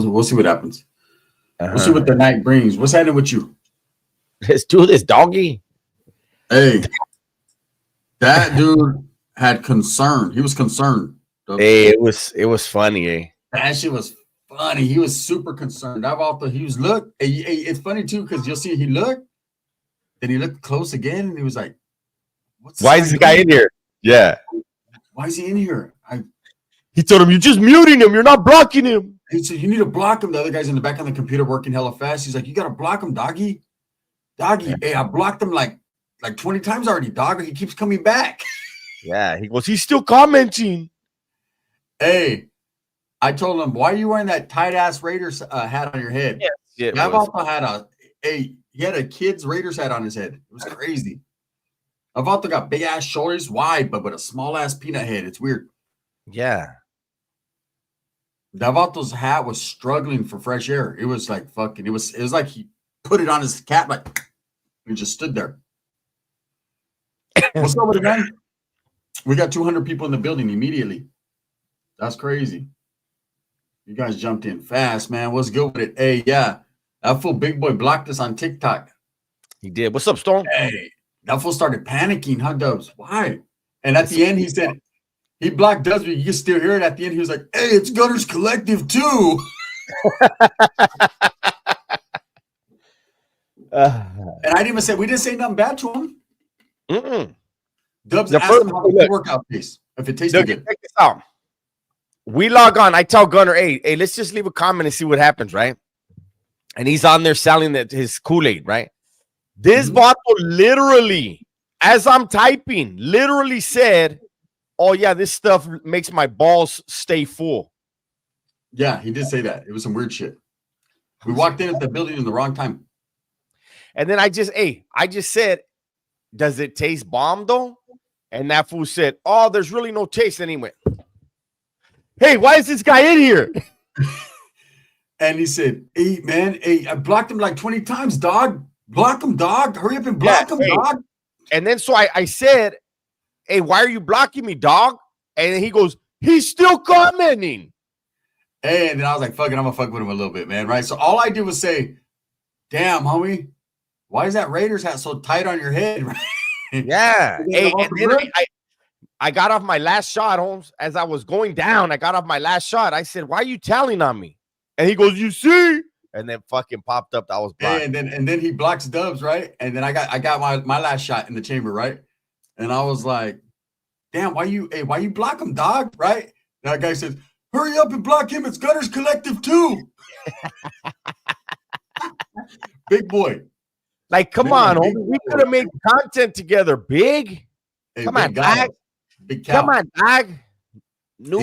We'll see what happens. We'll see what the night brings. What's happening with you? Let's do this, doggy. Hey, that dude had concern. He was concerned. Hey, it was funny, eh? That shit was funny. He was super concerned. He was look. Hey, it's funny too because you'll see he looked, then he looked close again, and he was like, "Why is this guy in here?" Yeah. Why is he in here? He told him, "You're just muting him. You're not blocking him." He said, "You need to block him." The other guy's in the back on the computer working hella fast. He's like, "You got to block him, doggy. Doggy, hey, I blocked him like 20 times already, dog. He keeps coming back." Yeah, he goes, "He's still commenting." Hey, I told him, "Why are you wearing that tight ass Raiders hat on your head?" Yeah, Valpo had he had a kid's Raiders hat on his head. It was crazy. Valpo got big ass shoulders, wide, but with a small ass peanut head. It's weird. Yeah. Davalto's hat was struggling for fresh air. It was like fucking. It was like he put it on his cap, like he just stood there. What's up with it, man? We got 200 people in the building immediately. That's crazy. You guys jumped in fast, man. What's good with it? Hey, yeah, that fool Big Boy blocked us on TikTok. He did. What's up, Storm? Hey, that fool started panicking, huh, Dubs? Why? And at the end, he said. He blocked Dubs, but you can still hear it at the end. He was like, "Hey, it's Gunners Collective too." And I didn't even say we didn't say nothing bad to him. Dubs asked him how the workout tastes. If it tasted good. Check this out. We log on. I tell Gunner, hey, let's just leave a comment and see what happens, right? And he's on there selling his Kool-Aid, right? This bottle literally, as I'm typing, literally said, "Oh, yeah, this stuff makes my balls stay full." Yeah, he did say that. It was some weird shit. We walked in at the building in the wrong time. And then I just said, "Does it taste bomb, though?" And that fool said, "Oh, there's really no taste anyway." Hey, why is this guy in here? And he said, "Hey, man, hey, I blocked him like 20 times, dog. Block him, dog. Hurry up and block him, dog." And then so I said, "Hey, why are you blocking me, dog?" And then he goes, "He's still commenting." Hey, and then I was like, "Fuck it, I'm gonna fuck with him a little bit, man." Right? So all I did was say, "Damn, homie, why is that Raiders hat so tight on your head?" Yeah. Hey, and then I got off my last shot, Holmes. As I was going down, I got off my last shot. I said, "Why are you telling on me?" And he goes, "You see?" And then fucking popped up. I was blocked. And then he blocks Dubs, right? And then I got my last shot in the chamber, right? And I was like, "Damn, why you block him, dog?" Right? And that guy says, "Hurry up and block him. It's Gunners Collective too." Big boy. Like, come on, homie. We could have made content together, big. Hey, come on, dog. Big cow. Come on, dog. No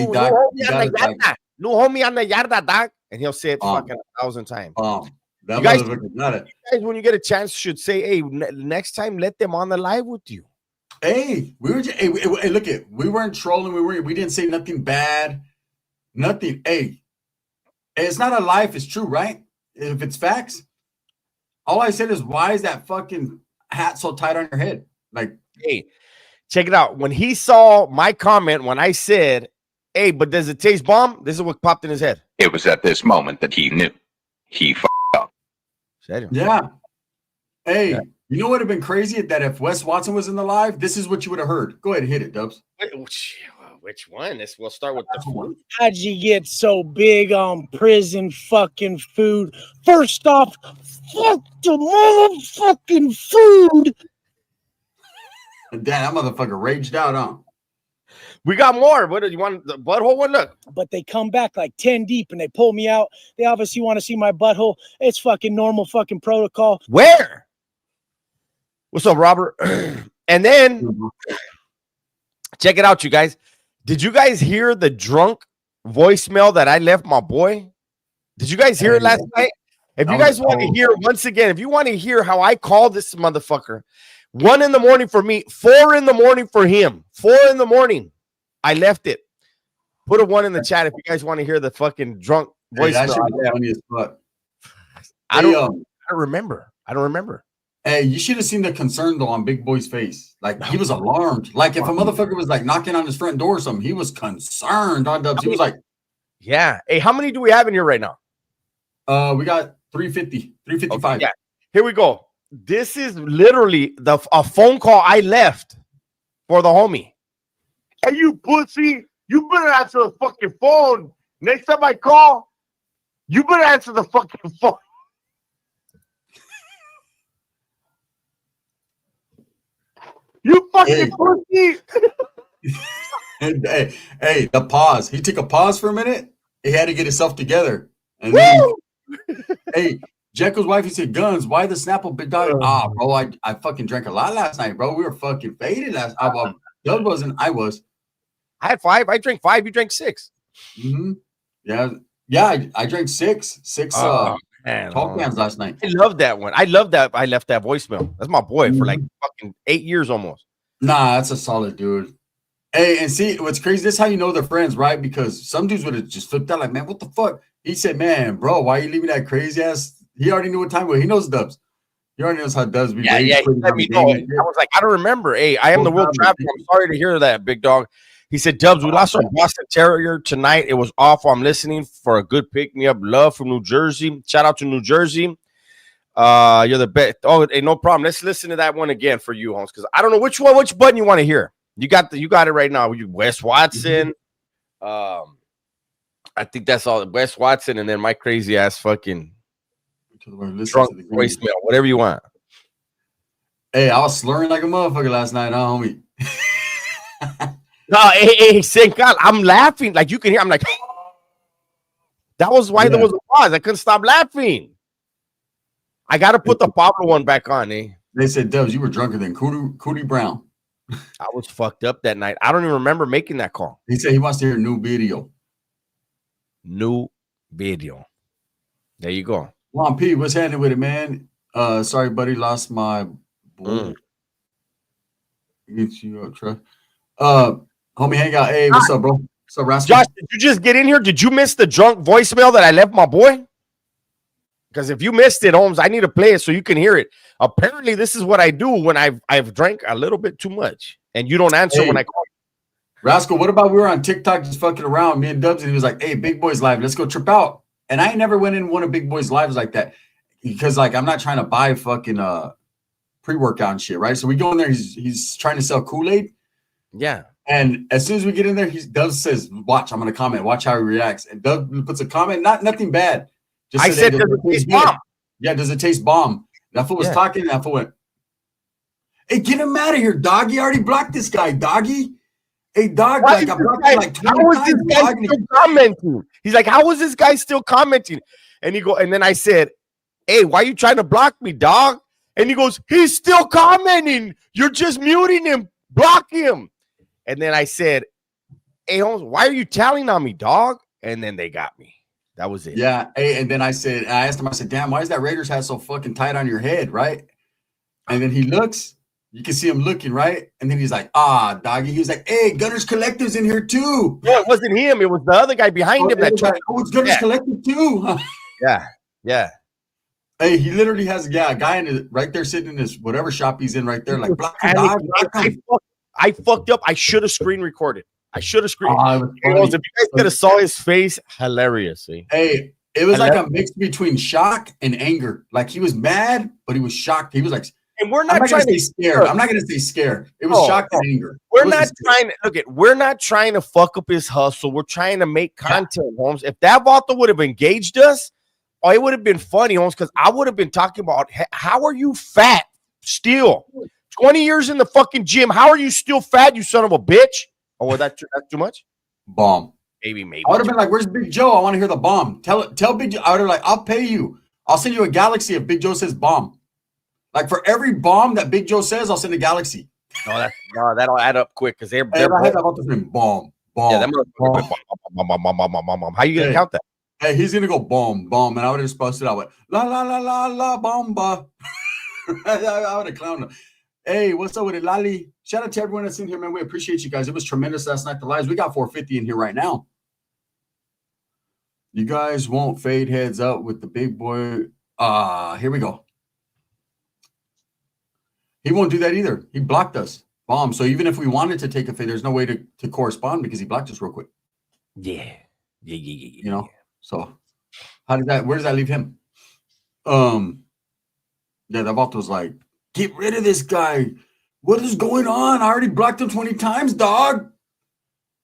homie on the yarda, dog. And he'll say it fucking 1,000 times. You guys, when you get a chance, should say, "Hey, next time, let them on the live with you." Hey, we were just, hey, look at, we weren't trolling. We didn't say nothing bad. Nothing. Hey, it's not a life. It's true, right? If it's facts. All I said is, why is that fucking hat so tight on your head? Like, hey, check it out. When he saw my comment, when I said, "Hey, but does it taste bomb?" This is what popped in his head. It was at this moment that he knew he fucked up. Yeah. Hey, you know what would have been crazy? That if Wes Watson was in the live, this is what you would have heard. Go ahead and hit it, Dubs. Which one? We'll start with the food. How'd you get so big on prison fucking food? First off, fuck the motherfucking food. Damn, that motherfucker raged out, huh? We got more. What do you want? The butthole one? Look. But they come back like 10 deep and they pull me out. They obviously want to see my butthole. It's fucking normal fucking protocol. Where? What's up, Robert? And then check it out, you guys. Did you guys hear the drunk voicemail that I left my boy? Did you guys hear it last night? If you guys want to hear, once again, if you want to hear how I called this motherfucker, 1 a.m. for me, 4 a.m. for him, 4 a.m. I left it. Put a 1 in the chat if you guys want to hear the fucking drunk voice. That shit was funny as fuck. I don't remember. Hey, you should have seen the concern though on Big Boy's face. Like he was alarmed. Like if a motherfucker was like knocking on his front door or something, he was concerned on Dubs. He was like, "Yeah, hey, how many do we have in here right now?" We got 350, 355. Okay, yeah. Here we go. This is literally a phone call I left for the homie. Hey, you pussy, you better answer the fucking phone. Next time I call, you better answer the fucking phone. You fucking pussy. Hey, the pause. He took a pause for a minute. He had to get himself together. And then, hey, Jekyll's wife, he said, Guns, why the Snapple big dog? Bro, I fucking drank a lot last night, bro. We were fucking faded last night. Well, Doug wasn't. I was. I had 5. I drank 5. You drank 6. Mm-hmm. Yeah. I drank 6 tall cans last night. I love that one. I love that. I left that voicemail. That's my boy for like fucking 8 years almost. Nah, that's a solid dude. Hey, and see what's crazy? This is how you know they're friends, right? Because some dudes would have just flipped out, like, man, what the fuck? He said, man, bro, why are you leaving that crazy ass? He already knew what time. He knows Dubs. He already knows how Dubs be. Yeah. He let me know. I was like, I don't remember. Hey, I am the world traveler. I'm sorry to hear that, big dog. He said, Dubs, we lost our Boston Terrier tonight. It was awful. I'm listening for a good pick me up. Love from New Jersey. Shout out to New Jersey. You're the best. Oh, hey, no problem. Let's listen to that one again for you, Holmes, because I don't know which button you want to hear. You got it right now. Wes Watson. I think that's all. Wes Watson, and then my crazy ass fucking drunk voicemail, whatever you want. Hey, I was slurring like a motherfucker last night, huh, homie? No, hey, thank God. I'm laughing. Like you can hear. I'm like, that was why there was a pause. I couldn't stop laughing. I got to put the Pablo one back on, eh? They said, Dubs, you were drunker than Cootie Brown. I was fucked up that night. I don't even remember making that call. He said he wants to hear a new video. New video. There you go. Juan P, what's happening with it, man? Sorry, buddy, lost my boy. Get you up, truck. Homie, hang out. Hey, what's up, bro? What's up, Rascal? Josh, did you just get in here? Did you miss the drunk voicemail that I left my boy? Because if you missed it, Holmes, I need to play it so you can hear it. Apparently, this is what I do when I've drank a little bit too much, and you don't answer when I call you. Rascal, what about we were on TikTok just fucking around, me and Dubs, and he was like, hey, Big Boy's live. Let's go trip out. And I ain't never went in one of Big Boy's lives like that because, like, I'm not trying to buy fucking pre-workout and shit, right? So we go in there. He's trying to sell Kool-Aid. Yeah. And as soon as we get in there, Dubs says, watch, I'm going to comment. Watch how he reacts. And Dubs puts a comment, nothing bad. Just I said, does it taste bomb? Yeah, does it taste bomb? That fool was talking, and that fool went, hey, get him out of here, doggy. I already blocked this guy, doggy. Hey, dog, like, I blocked him like 20 how was this guy times, still commenting? He's like, how was this guy still commenting? And then I said, hey, why are you trying to block me, dog? And he goes, he's still commenting. You're just muting him. Block him. And then I said, hey, Holmes, why are you telling on me, dog? And then they got me. That was it. Yeah. Hey, and then I asked him, I said, damn, why is that Raiders hat so fucking tight on your head, right? And then he looks, you can see him looking, right? And then he's like, doggy. He was like, hey, Gunners Collective's in here too. No, it wasn't him. It was the other guy behind him. It's Gunners Collective too. Yeah. Hey, he literally has a guy right there sitting in his whatever shop he's in right there, like block him, dog. I fucked up. I should have screen recorded. I should have screen. If you guys Oh, could have saw his face, hilarious. See? Hey, it was like a mix between shock and anger. Like he was mad, but he was shocked. He was like, and we're not trying to say scared. I'm not going to say scared. It was shock and anger. We're not trying to fuck up his hustle. We're trying to make content, Holmes. If that Vato would have engaged us, it would have been funny, Holmes, because I would have been talking about how are you fat still? 20 years in the fucking gym. How are you still fat, you son of a bitch? Oh, that's too much? Bomb. Maybe. I would have been like, where's Big Joe? I want to hear the bomb. Tell Big Joe. I would have like, I'll pay you. I'll send you a galaxy if Big Joe says bomb. Like for every bomb that Big Joe says, I'll send a galaxy. No, that'll add up quick because they're I had about to say bomb. Yeah, that bomb. How you gonna count that? Hey, he's gonna go bomb, and I would have just busted out with la la la la la bomba. I would have clowned him. Hey, what's up with it, Lali? Shout out to everyone that's in here, man. We appreciate you guys. It was tremendous last night. The lives. We got 450 in here right now. You guys won't fade heads up with the big boy. Here we go. He won't do that either. He blocked us. Bomb. So even if we wanted to take a fade, there's no way to correspond because he blocked us real quick. Yeah. You know? So Where does that leave him? Yeah, the vato was like, get rid of this guy. What is going on? I already blocked him 20 times, dog.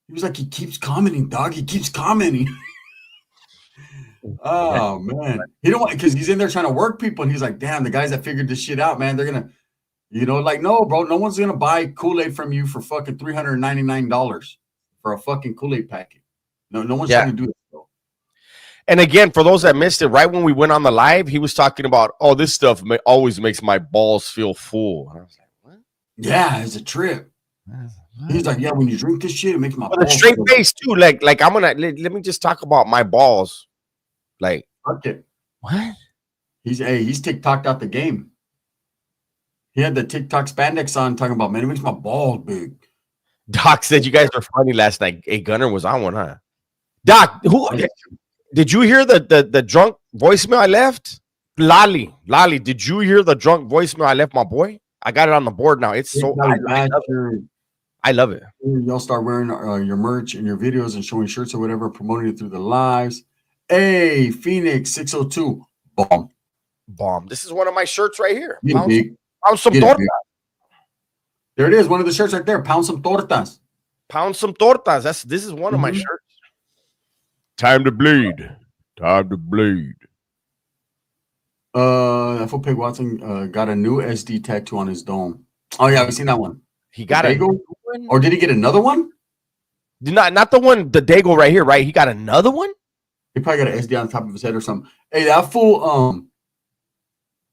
He was like, he keeps commenting, dog. He keeps commenting. Oh man. He don't want, because he's in there trying to work people, and he's like, damn, the guys that figured this shit out, man, they're gonna, like, no, bro, no one's gonna buy Kool-Aid from you for fucking $399 for a fucking Kool-Aid packet. No one's trying to do it, bro. And again, for those that missed it, right when we went on the live, he was talking about, oh, this stuff always makes my balls feel full. And I was like, what? Yeah, it's a trip. He's like, yeah, when you drink this shit, it makes my balls a straight feel face too. Like I'm gonna let me just talk about my balls. Like, fuck it. what? He's TikToked out the game. He had the TikTok spandex on, talking about, man, it makes my balls big. Doc said you guys were funny last night. Hey, Gunner was on one, huh? Doc, who did you hear the drunk voicemail I left? Lolly, did you hear the drunk voicemail I left my boy? I got it on the board now. It's so I love it. Y'all start wearing your merch and your videos and showing shirts or whatever, promoting it through the lives. Hey, Phoenix 602, bomb. This is one of my shirts right here. Pound some tortas. There it is, one of the shirts right there. Pound some tortas. Pound some tortas. This is one of my shirts. Time to bleed. Time to bleed. That fool Pig Watson got a new SD tattoo on his dome. Oh yeah, I've seen that one. He got Dago? Or did he get another one? Not the one, the Dago right here, right? He got another one? He probably got an SD on top of his head or something. Hey, that fool,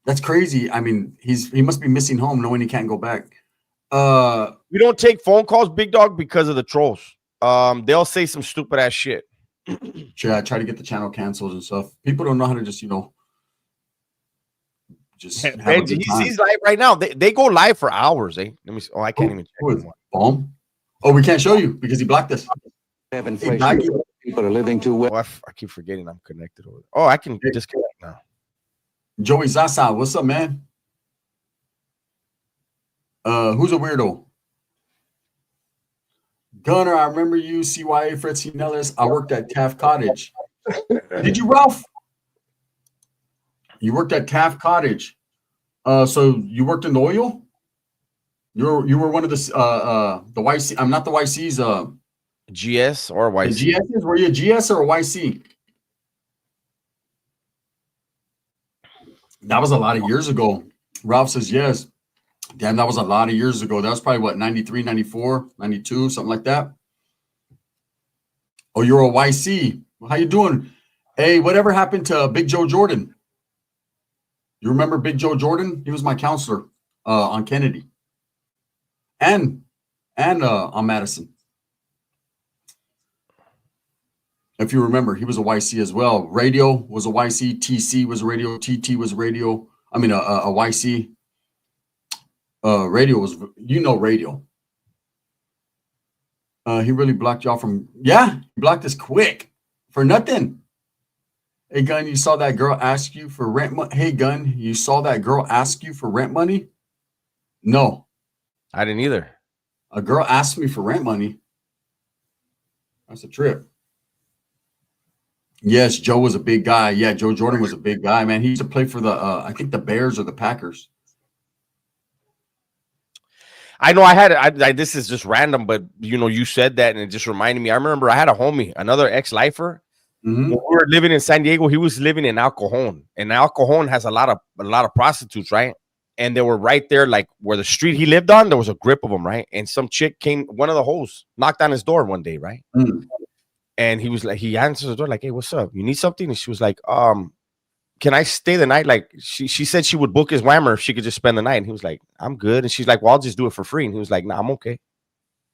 that's crazy. I mean, he must be missing home knowing he can't go back. We don't take phone calls, Big Dog, because of the trolls. They'll say some stupid ass shit. Yeah, I try to get the channel canceled and stuff. People don't know how to just, he's live right now. They go live for hours. Let me see. Oh, I can't even check. Bomb. Oh, we can't show you because he blocked us. People are living too well. Oh, I keep forgetting I'm connected over there. Oh, I can disconnect now. Joey Zaza, what's up, man? Who's a weirdo? Gunner, I remember you, CYA, Fred C. Nellis. I worked at Taft Cottage. Did you, Ralph? You worked at Taft Cottage. So you worked in the oil? You were one of the YC. I'm not the YCs. GS or YC? The GSs? Were you a GS or a YC? That was a lot of years ago. Ralph says yes. Damn, that was a lot of years ago. That was probably what, 93, 94, 92, something like that. Oh, you're a YC. How you doing? Hey, whatever happened to Big Joe Jordan? You remember Big Joe Jordan? He was my counselor on Kennedy and on Madison. If you remember, he was a YC as well. Radio was a YC. TC was radio. TT was radio. I mean, a YC. Radio was, radio. He really blocked y'all from, he blocked us quick for nothing. Hey, Gun, you saw that girl ask you for rent money? Hey, Gun, you saw that girl ask you for rent money? No. I didn't either. A girl asked me for rent money. That's a trip. Yes, Joe was a big guy. Yeah, Joe Jordan was a big guy, man. He used to play for the, I think the Bears or the Packers. I know I this is just random, but you said that and it just reminded me. I remember I had a homie, another ex-lifer. When we were living in San Diego, he was living in El Cajon. And El Cajon has a lot of prostitutes, right? And they were right there, like where the street he lived on, there was a grip of them, right? And some chick came, one of the hoes knocked on his door one day, right? And he was like, he answers the door, like, hey, what's up? You need something? And she was like, can I stay the night? Like she said she would book his whammer if she could just spend the night. And he was like, I'm good. And she's like, well, I'll just do it for free. And he was like, nah, I'm okay.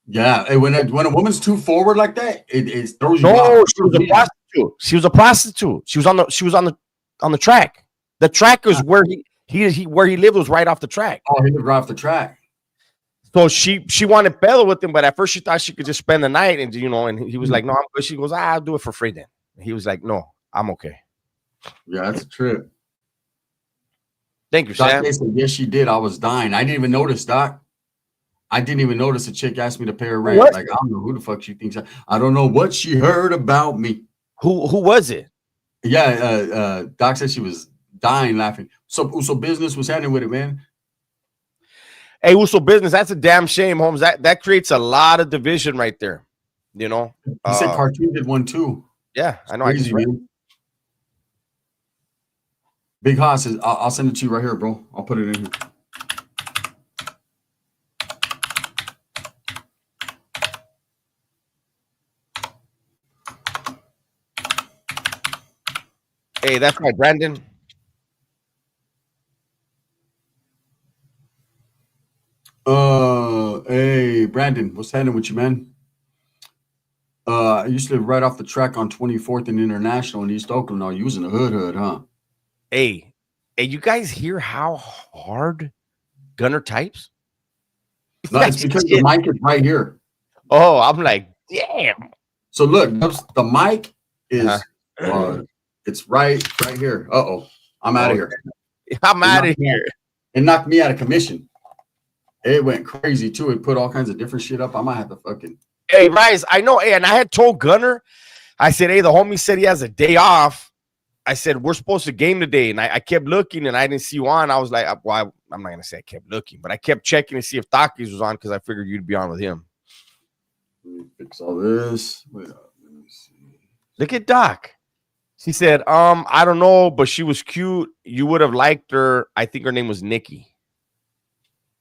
Yeah. When a woman's too forward like that, it throws you off. No, she was a prostitute. She was a prostitute. She was on the track. The track is where where he lived was right off the track. Oh, he lived right off the track. So she wanted pedo with him, but at first she thought she could just spend the night, and and he was like, no, I'm good. She goes, I'll do it for free then. And he was like, no, I'm okay. Yeah, that's a trip. Thank you, Sam. Doc said, yes, she did. I was dying. I didn't even notice, Doc. I didn't even notice a chick asked me to pay her rent. Like, I don't know who the fuck she thinks. I don't know what she heard about me. Who was it? Yeah, Doc said she was dying laughing. So business was happening with it, man. Hey, Uso Business, that's a damn shame, Holmes. That creates a lot of division right there. You know? He said Cartoon did one too. Yeah, I know. I just Crazy, read. man. Big Haas says, I'll send it to you right here, bro. I'll put it in here. Hey, that's my Brandon. Hey, Brandon, what's happening with you, man? I used to live right off the track on 24th and International in East Oakland. Now, you was in the hood, huh? Hey, you guys hear how hard Gunner types? No, it's because the mic is right here. Oh, I'm like, damn. So look, the mic is it's right here. I'm out of here. I'm out of here. It knocked me out of commission. It went crazy too. It put all kinds of different shit up. I might have to fucking. Hey, Rise, I know. Hey, and I had told Gunner, I said, hey, the homie said he has a day off. I said, we're supposed to game today. And I kept looking and I didn't see you on. I was like, well, I'm not going to say I kept looking, but I kept checking to see if Takis was on because I figured you'd be on with him. Let me fix all this. Wait up. Let me see. Look at Doc. She said, I don't know, but she was cute. You would have liked her. I think her name was Nikki.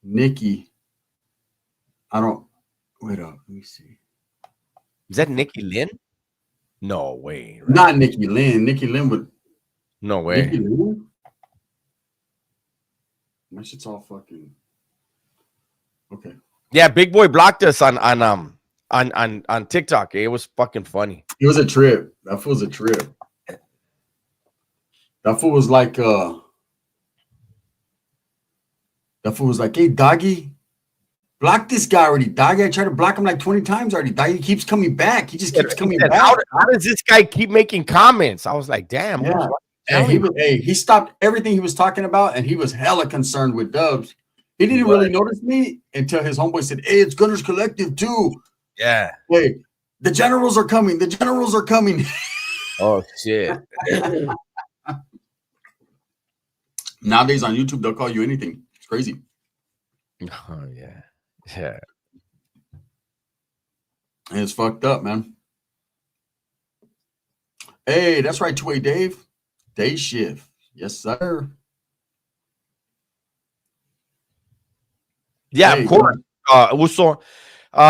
Nikki. I don't. Wait up. Let me see. Is that Nikki Lynn? No way. Right? Not Nikki Lynn. Nikki Lynn would. No way. Nikki Lynn? My shit's all fucking. Okay. Yeah, Big Boy blocked us on TikTok. It was fucking funny. It was a trip. That fool was a trip. That fool was like, hey, doggy, block this guy already. Doggy, I tried to block him like 20 times already. Doggy keeps coming back. He just keeps coming back. How does this guy keep making comments? I was like, damn. Yeah. And he stopped everything he was talking about, and he was hella concerned with Dubs. He didn't really notice me until his homeboy said, hey, it's Gunner's Collective too. Yeah. Hey, the generals are coming. The generals are coming. Oh, shit. Nowadays on YouTube, they'll call you anything. It's crazy. Oh, yeah. Yeah. And it's fucked up, man. Hey, that's right, 2A Dave. Day shift. Yes, sir. Yeah, Hey, of course.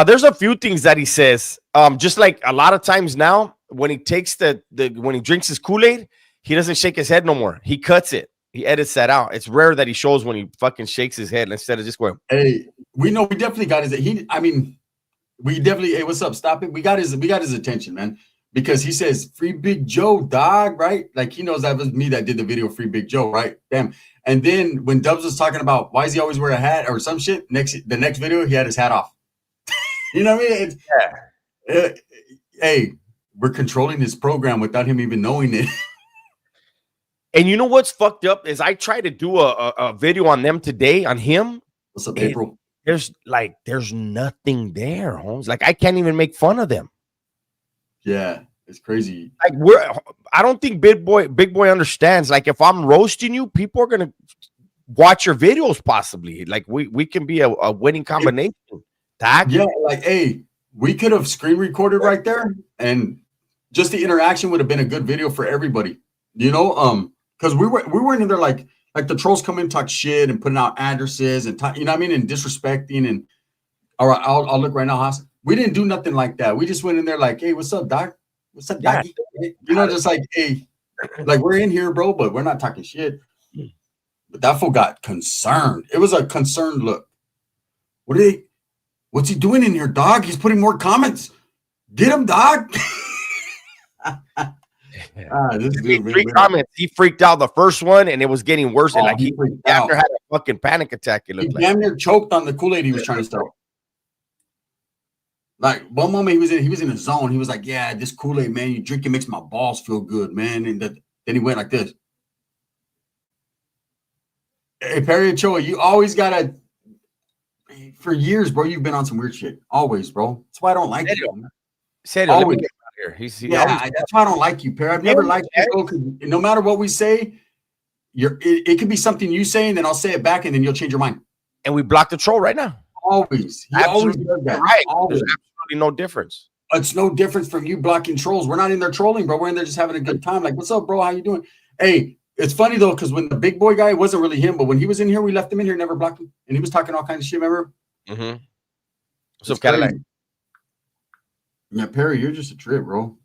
There's a few things that he says. Just like a lot of times now, when he takes when he drinks his Kool-Aid, he doesn't shake his head no more. He cuts it. He edits that out. It's rare that he shows when he fucking shakes his head instead of just going. Hey, we definitely got his. We definitely. Hey, what's up? Stop it. We got his attention, man, because he says "Free Big Joe, dog," right? Like he knows that was me that did the video "Free Big Joe," right? Damn. And then when Dubs was talking about why does he always wear a hat or some shit, the next video he had his hat off. You know what I mean? Hey, we're controlling his program without him even knowing it. And you know what's fucked up is I tried to do a video on them today on him. What's up, April? There's nothing there, Holmes. Like I can't even make fun of them. Yeah, it's crazy. Like I don't think Big Boy understands. Like if I'm roasting you, people are gonna watch your videos possibly. Like we can be a winning combination. Yeah, like hey, we could have screen recorded right there, and just the interaction would have been a good video for everybody. You know, because we weren't in there like the trolls come in, talk shit and putting out addresses and you know what I mean, and disrespecting and all right, I'll look right now, Haas. We didn't do nothing like that. We just went in there like, hey, what's up, Doc? What's up, Doc? You know, just like, hey, like we're in here, bro, but we're not talking shit. But that fool got concerned. It was a concerned look. What's he doing in here, dog? He's putting more comments. Get him, dog. Three comments. He freaked out the first one, and it was getting worse. And like he after had a fucking panic attack. It looked like damn near choked on the Kool-Aid he was trying to sell. Like one moment he was in a zone. He was like, "Yeah, this Kool-Aid, man, you drink it makes my balls feel good, man." And then he went like this. Hey, Perry Ochoa, you always gotta. For years, bro, you've been on some weird shit. Always, bro. That's why I don't like you. Said always. here. He's Yeah, that's why I don't like you, Perry. I've never liked you, bro, 'cause no matter what we say, it could be something you say, and then I'll say it back, and then you'll change your mind. and we block the troll right now. Always. He always Absolutely does that. right. Always. There's absolutely no difference. It's no difference from you blocking trolls. We're not in there trolling, bro. We're in there just having a good time. Like, what's up, bro? How you doing? Hey, it's funny though, because when the big boy guy, it wasn't really him, but when he was in here, we left him in here, never blocked him, and he was talking all kinds of shit. Remember? Mm-hmm. It's So Cadillac. crazy. Yeah, Perry, you're just a trip, bro.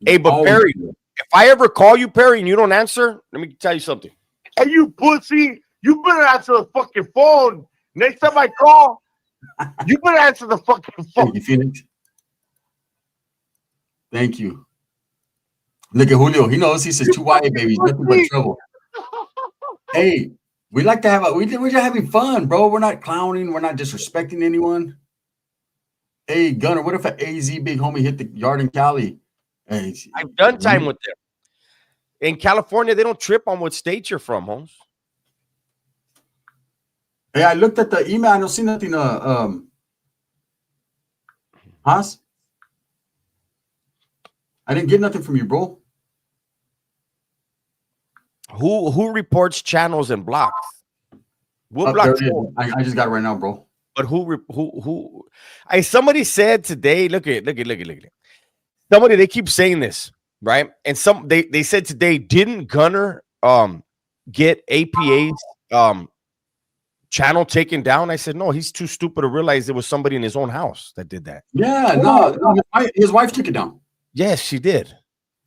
Hey, but Always Perry, if I ever call you, Perry, and you don't answer, let me tell you something. Hey, you pussy! You better answer the fucking phone. Next time I call, you better answer the fucking phone. Thank you, Phoenix. Thank you. Look at Julio. He knows. He says 2 YA babies, nothing but trouble. Hey, we like to have we're just having fun, bro. We're not clowning. We're not disrespecting anyone. Hey, Gunner, what if an AZ big homie hit the yard in Cali? Hey, I've done time with them. In California, they don't trip on what state you're from, Holmes. Hey, I looked at the email. I don't see nothing. Haas? I didn't get nothing from you, bro. Who reports channels and blocks? We'll Up block there it trolls. is. I just got it right now, bro. But who? Somebody said today. Look at. Somebody, they keep saying this, right? And they said today, didn't Gunner get APA's channel taken down? I said no, he's too stupid to realize it was somebody in his own house that did that. Yeah, no, his wife took it down. Yes, she did.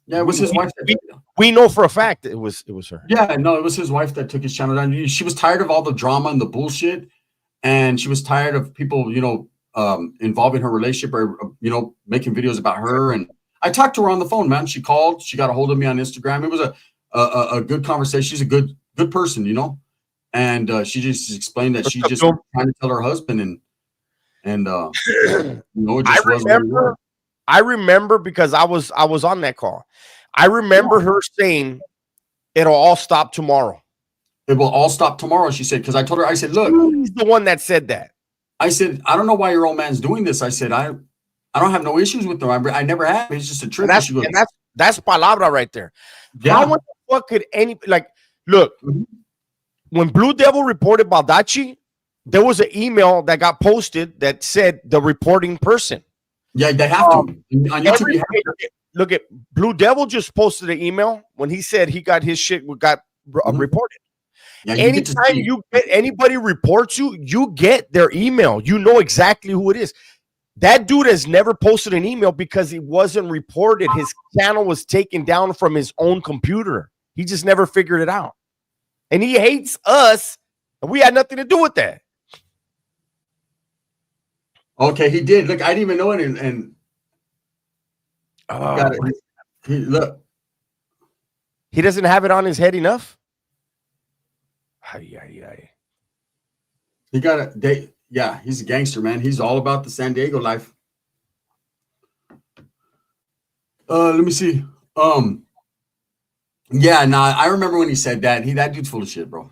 Yeah, it was his wife that took it down. We know for a fact it was her. Yeah, no, it was his wife that took his channel down. She was tired of all the drama and the bullshit, and she was tired of people, involving her relationship or making videos about her. And I talked to her on the phone, man. She called. She got a hold of me on Instagram. It was a good conversation. She's a good person, and she just explained that she just trying to tell her husband, and it just wasn't. I remember because I was on that call. I remember her saying it'll all stop tomorrow. It will all stop tomorrow, she said, because I told her, I said, look, he's the one that said that. I said, I don't know why your old man's doing this. I said, I don't have no issues with them. I never have. It's just a trick. And that's palabra right there. Yeah. How the fuck could look, when Blue Devil reported Baldacci, there was an email that got posted that said the reporting person. Yeah, they have to. On YouTube, you have to. Look at Blue Devil just posted an email when he said he got his shit reported. Yeah, anytime you get anybody reports you, you get their email. You know exactly who it is. That dude has never posted an email because he wasn't reported. His channel was taken down from his own computer. He just never figured it out. And he hates us, and we had nothing to do with that. Okay, he did. Look, I didn't even know it. And look, he doesn't have it on his head enough. He got it. Yeah, he's a gangster, man. He's all about the San Diego life. Let me see. Yeah, I remember when he said that. That dude's full of shit, bro.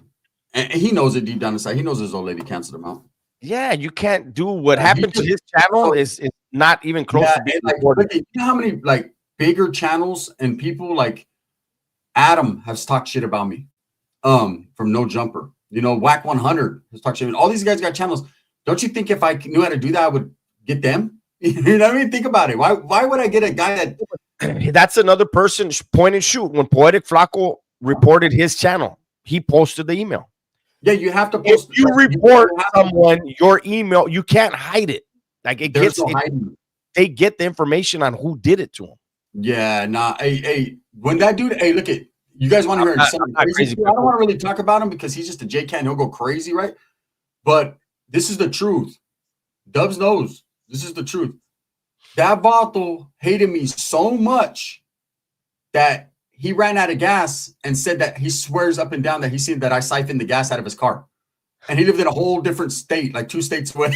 And he knows it deep down inside. He knows his old lady canceled him out. Yeah, you can't do what happened to his channel is not even close to being reported. You know how many bigger channels and people like Adam has talked shit about me from No Jumper. Whack 100 has talked shit. All these guys got channels. Don't you think if I knew how to do that, I would get them? You know what I mean? Think about it. Why would I get a guy that? That's another person, point and shoot. When Poetic Flaco reported his channel, he posted the email. Yeah, you have to post. If you report someone, your email, you can't hide it. Like they get the information on who did it to him. Yeah, nah. Hey, when that dude, look at you guys want to hear something crazy. I don't want to really talk about him because he's just a J-Can. He'll go crazy, right? But this is the truth. Dubs knows this is the truth. That Vato hated me so much that he ran out of gas and said that he swears up and down that he seen that I siphoned the gas out of his car. And he lived in a whole different state, like 2 states away.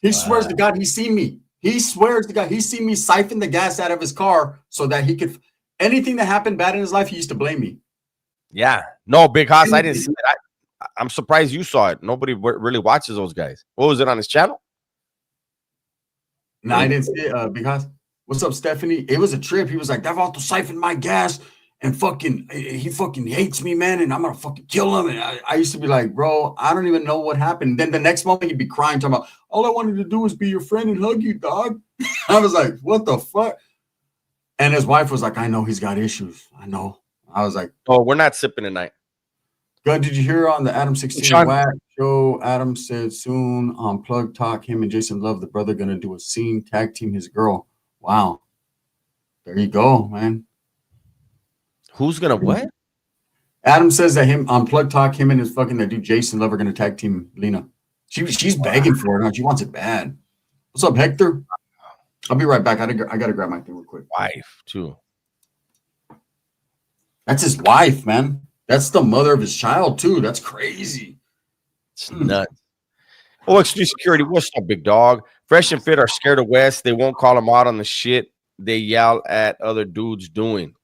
He swears to God he's seen me. He swears to God he's seen me siphon the gas out of his car so that he could anything that happened bad in his life, he used to blame me. Yeah. No, Big Hoss, I didn't see it. I'm surprised you saw it. Nobody really watches those guys. What was it on his channel? No, I didn't see it because What's up, Stephanie? It was a trip. He was like, that Vato siphoned my gas and he fucking hates me, man, and I'm gonna fucking kill him. And I used to be like, bro, I don't even know what happened. Then the next moment he'd be crying, talking about, all I wanted to do was be your friend and hug you, dog. I was like, what the fuck? And his wife was like, I know he's got issues. I know. I was like, oh, we're not sipping tonight. God, did you hear on the Adam 16 Sean. Whack show? Adam said soon on Plug Talk, him and Jason Love, the brother, gonna do a scene, tag team his girl. Wow. There you go, man. Who's gonna what? Adam says that him on Plug Talk, him and his fucking that dude Jason Love are gonna tag team Lena. She's begging for it, huh? She wants it bad. What's up, Hector? I'll be right back. I gotta grab my thing real quick. Wife too. That's his wife, man. That's the mother of his child too. That's crazy. It's nuts. Oh, Extreme Security. What's up, big dog? Fresh and Fit are scared of West. They won't call him out on the shit they yell at other dudes doing.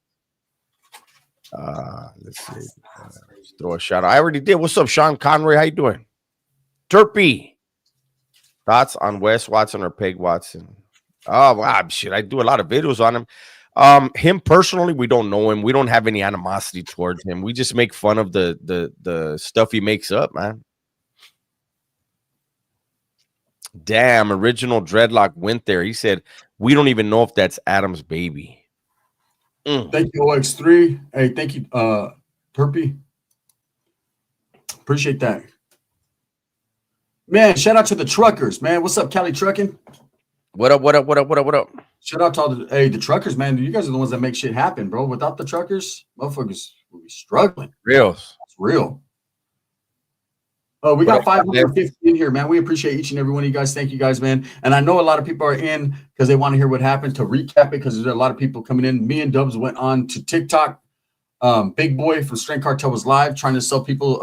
Let's see. Let's throw a shout out. I already did. What's up, Sean Conroy? How you doing? Turpy. Thoughts on Wes Watson or Peg Watson? Oh, wow, shit. I do a lot of videos on him. Him personally, we don't know him. We don't have any animosity towards him. We just make fun of the stuff he makes up, man. Damn, original Dreadlock went there. He said, we don't even know if that's Adam's baby. Thank you, OX3. Hey, thank you, Turpy. Appreciate that. Man, shout out to the truckers, man. What's up, Cali Trucking? What up, what up, what up, what up, what up? Shout out to all the truckers, man. You guys are the ones that make shit happen, bro. Without the truckers, motherfuckers will be struggling. Reals. It's real. Oh, we got 550 in here, man. We appreciate each and every one of you guys. Thank you guys, man. And I know a lot of people are in because they want to hear what happened. To recap it, because there's a lot of people coming in. Me and Dubs went on to TikTok. Big Boy from Strength Cartel was live trying to sell people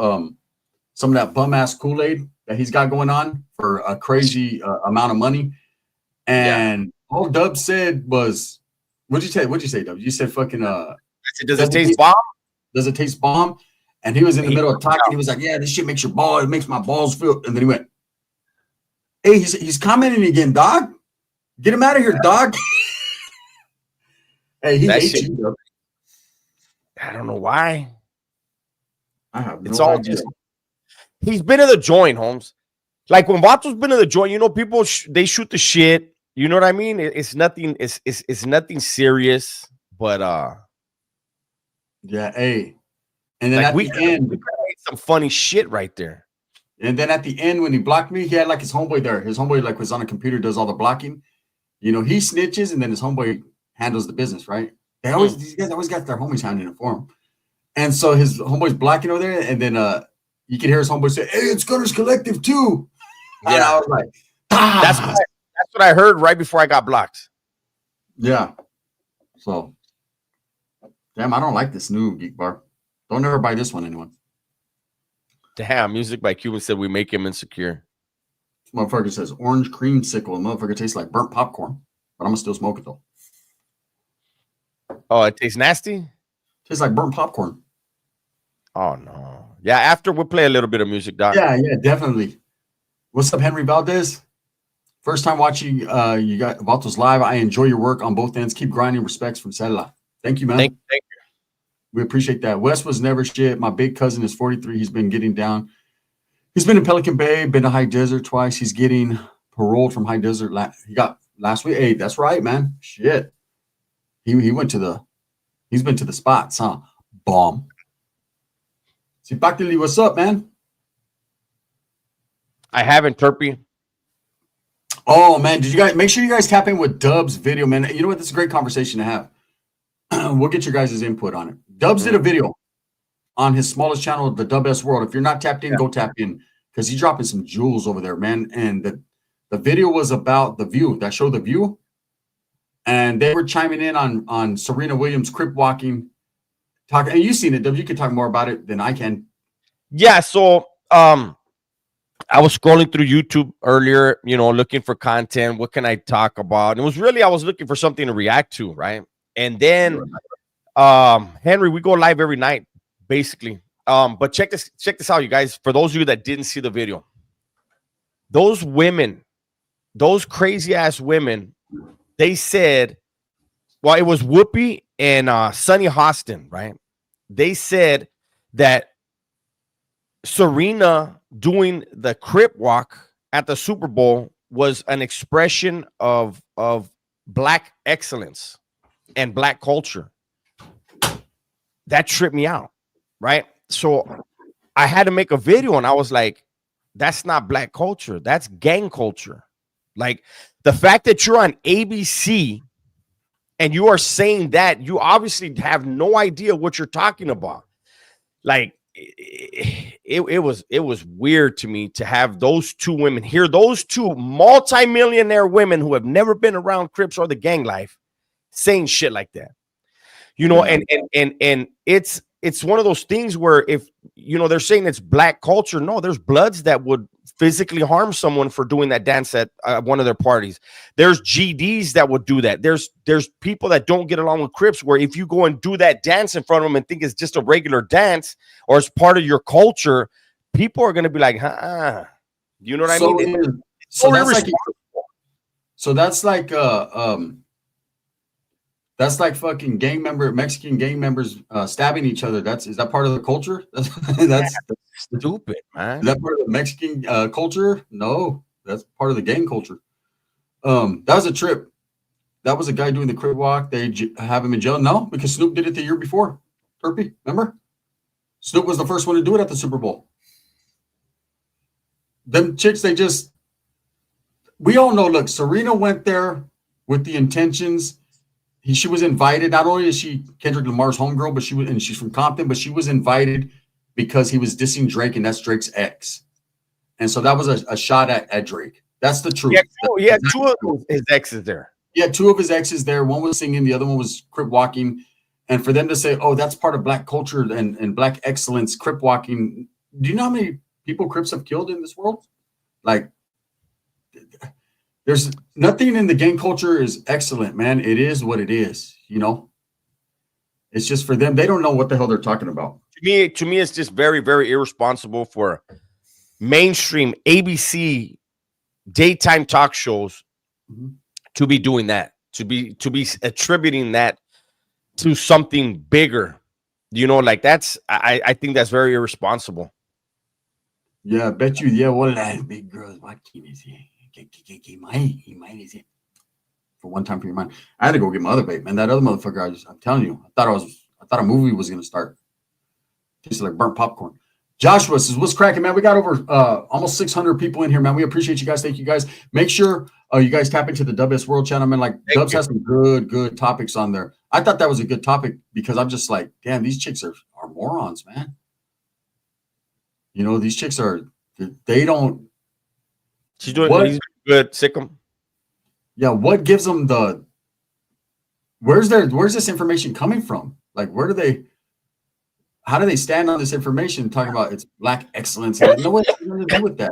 some of that bum ass Kool-Aid that he's got going on for a crazy amount of money. And all Dubs said was, what'd you say? What'd you say, Dubs? You said fucking does it taste bomb? Does it taste bomb? And he was in the middle of talking. He was like, yeah, this shit makes your ball. It makes my balls feel. And then he went, hey, he's commenting again, dog. Get him out of here, dog. Hey, he hates you, dog. I don't know why. I have It's no all idea. just, he's been in the joint, Holmes. Like when Vato's been in the joint, you know, people they shoot the shit. You know what I mean? It's nothing. It's nothing serious. But Yeah, hey. And then like at we the end, made some funny shit right there. and then at the end when he blocked me, he had like his homeboy there. His homeboy like was on a computer, does all the blocking. You know, he snitches, and then his homeboy handles the business, right? These guys always got their homies handling it for him. And so his homeboy's blocking over there, and then you can hear his homeboy say, hey, it's Gunners Collective too. And I was like, That's what I heard right before I got blocked. Yeah. So, damn, I don't like this new Geek Bar. Don't ever buy this one, anyone. Damn, Music by Cuban said we make him insecure. This motherfucker says orange creamsicle. The motherfucker tastes like burnt popcorn, but I'm gonna still smoke it though. Oh, it tastes nasty? Tastes like burnt popcorn. Oh no. Yeah, after we'll play a little bit of music, Doc. Yeah, definitely. What's up, Henry Valdez? First time watching you got Vatos live. I enjoy your work on both ends. Keep grinding. Respects from Cedla. Thank you, man. Thank you. We appreciate that. Wes was never shit. My big cousin is 43. He's been getting down. He's been in Pelican Bay, been to High Desert twice. He's getting paroled from High Desert. He got last week. Hey, that's right, man. Shit. He went to the, he's been to the spots, huh? Bomb. Sipakili, what's up, man? I haven't, Turpy. Oh, man. Did you guys make sure you guys tap in with Dub's video, man? You know what? This is a great conversation to have. We'll get your guys' input on it. Dubs did a video on his smallest channel, the Dub S World. If you're not tapped in, go tap in because he's dropping some jewels over there, man. And the video was about The View, that show The View. And they were chiming in on Serena Williams crip walking. Talking, and you've seen it, Dub. You can talk more about it than I can. Yeah, so I was scrolling through YouTube earlier, you know, looking for content. What can I talk about? And it was really I was looking for something to react to, right? And then Henry, we go live every night, basically. But check this out, you guys. For those of you that didn't see the video, those women, those crazy ass women, they said Well, it was Whoopi and Sonny Hostin, right? They said that Serena doing the Crip walk at the Super Bowl was an expression of black excellence and black culture. That tripped me out, right? So I had to make a video, and I was like, that's not black culture. That's gang culture. Like, the fact that you're on ABC and you are saying that, you obviously have no idea what you're talking about. Like, it was weird to me to have those two women here, those two multimillionaire women who have never been around Crips or the gang life, saying shit like that. You know, and it's one of those things where, if you know, they're saying it's black culture. No, there's Bloods that would physically harm someone for doing that dance at one of their parties. There's GDs that would do that. There's people that don't get along with Crips, where if you go and do that dance in front of them and think it's just a regular dance or it's part of your culture, people are going to be like, you know what I mean? That's like fucking Mexican gang members stabbing each other. Is that part of the culture? That's stupid, man. Is that part of the Mexican culture? No, that's part of the gang culture. That was a trip. That was a guy doing the Crip walk. They have him in jail. No, because Snoop did it the year before. Turpy, remember? Snoop was the first one to do it at the Super Bowl. Them chicks, we all know, look, Serena went there with the intentions. She was invited. Not only is she Kendrick Lamar's homegirl, but she's from Compton, but she was invited because he was dissing Drake, and that's Drake's ex. And so that was a shot at Drake. That's the truth. Yeah, two of his exes there. Yeah, two of his exes there. One was singing, the other one was Crip walking. And for them to say, oh, that's part of black culture and black excellence, Crip walking. Do you know how many people Crips have killed in this world? Like, there's nothing in the gang culture is excellent, man. It is what it is, you know. It's just for them. They don't know what the hell they're talking about. To me, it's just very, very irresponsible for mainstream ABC daytime talk shows to be doing that, to be attributing that to something bigger. You know, like I think that's very irresponsible. Yeah, I bet you. Yeah, what did that big girls? What is he? For one time for your mind. I had to go get my other vape, man. That other motherfucker, I'm telling you, I thought a movie was gonna start. Tastes like burnt popcorn. Joshua says, what's cracking, man? We got over almost 600 people in here, man. We appreciate you guys. Thank you guys. Make sure you guys tap into the WS World channel, man. Like, Dubs has some good topics on there. I thought that was a good topic because I'm just like, damn, these chicks are morons, man. You know, these chicks they don't. She's doing good, Sikkim. Yeah, what gives them where's this information coming from? Like, how do they stand on this information talking about it's black excellence? No one has nothing to do with that.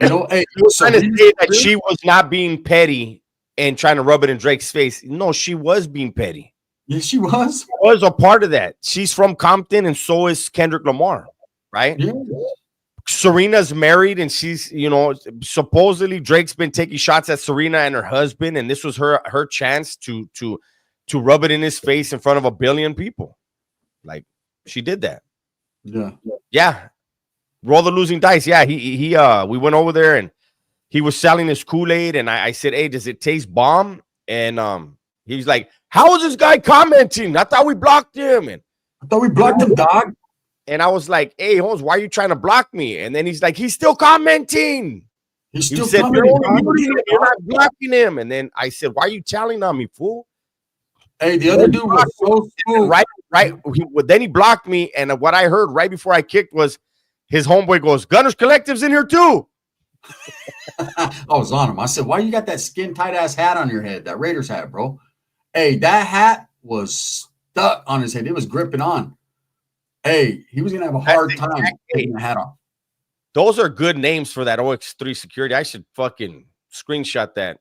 You know, hey, trying to say that she was not being petty and trying to rub it in Drake's face. No, she was being petty. Yeah, she was. She was a part of that. She's from Compton, and so is Kendrick Lamar, right? Yeah. Serena's married, and she's, you know, supposedly Drake's been taking shots at Serena and her husband, and this was her chance to rub it in his face in front of 1 billion people. Like, she did that. Yeah. Roll the losing dice. Yeah, he we went over there and he was selling his Kool-Aid, and I said, hey, does it taste bomb? And he's like, how is this guy commenting? I thought we blocked him. And I thought we blocked him, dog. And I was like, hey, Holmes, why are you trying to block me? And then he's like, he's still commenting. He still said, commenting. You're not blocking him. And then I said, why are you telling on me, fool? Hey, the other dude was so cool. Right. Then he blocked me. And what I heard right before I kicked was his homeboy goes, Gunners Collective's in here too. I was on him. I said, why you got that skin tight ass hat on your head? That Raiders hat, bro. Hey, that hat was stuck on his head. It was gripping on. Hey, he was going to have a hard time taking the hat off. Those are good names for that OX3 security. I should fucking screenshot that.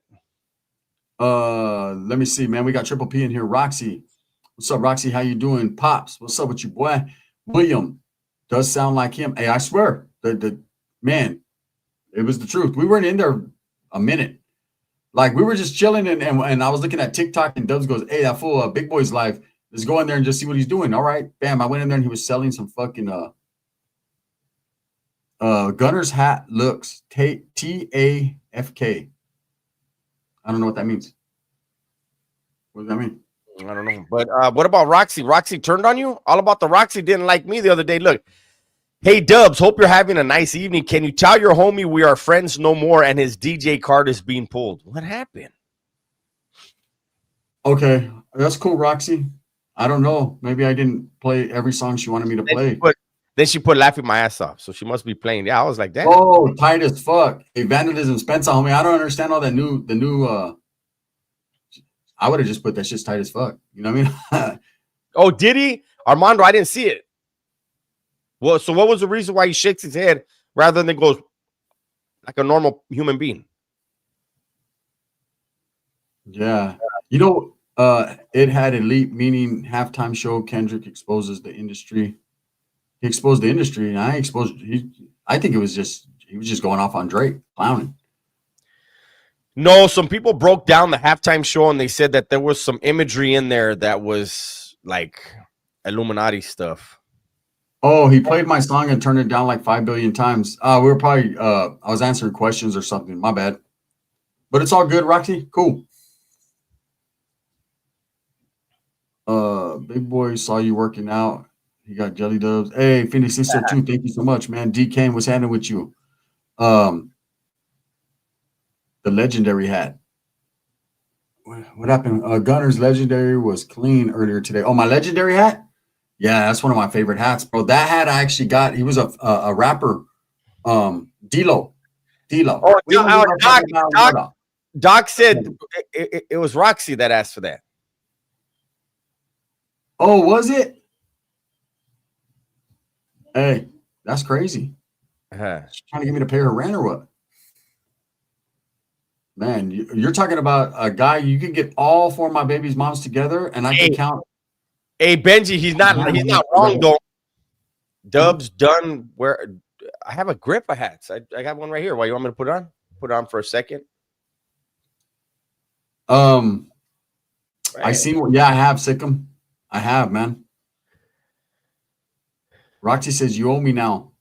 Let me see, man. We got Triple P in here. Roxy. What's up, Roxy? How you doing? Pops. What's up with you, boy? William. Does sound like him. Hey, I swear. The man, it was the truth. We weren't in there a minute. Like we were just chilling and I was looking at TikTok and Dubs goes, "Hey, that fool, Big Boy's live. Let's go in there and just see what he's doing." All right, bam. I went in there and he was selling some fucking Gunner's hat looks TAFK. I don't know what that means. What does that mean? I don't know. But what about Roxy? Roxy turned on you? All about the Roxy didn't like me the other day. Look, hey, Dubs, hope you're having a nice evening. Can you tell your homie we are friends no more and his DJ card is being pulled? What happened? Okay, that's cool, Roxy. I don't know. Maybe I didn't play every song she wanted me to play. Then she put laughing my ass off. So she must be playing. Yeah, I was like, damn. Oh, tight as fuck. Hey, Vandalism Spencer, homie. I don't understand all that the new I would have just put that shit's tight as fuck. You know what I mean? Oh, did he? Armando, I didn't see it. Well, so what was the reason why he shakes his head rather than goes like a normal human being? Yeah. You know, it had elite, meaning halftime show. Kendrick exposes the industry. He exposed the industry, and I think he was just going off on Drake, clowning. No, some people broke down the halftime show and they said that there was some imagery in there that was like Illuminati stuff. Oh, he played my song and turned it down like 5 billion times. We were probably I was answering questions or something. My bad. But it's all good, Roxy. Cool. Big Boy saw you working out. He got jelly dubs. Hey, Phoenix Sister too. Thank you so much, man. D Kane was handling with you. The legendary hat. What happened? Gunner's legendary was clean earlier today. Oh, my legendary hat? Yeah, that's one of my favorite hats, bro. That hat I actually got. He was a rapper. D-Lo. Oh, Doc said it was Roxy that asked for that. Oh, was it? Hey, that's crazy. She's trying to get me to pay her rent or what? Man, you're talking about a guy. You can get all four of my baby's moms together, and I can count. Hey, Benji, he's not wrong though. Dubs done where I have a grip of hats. I got one right here. Why you want me to put it on? Put it on for a second. I seen one. Yeah, I have Sikkim. I have, man. Roxy says you owe me now.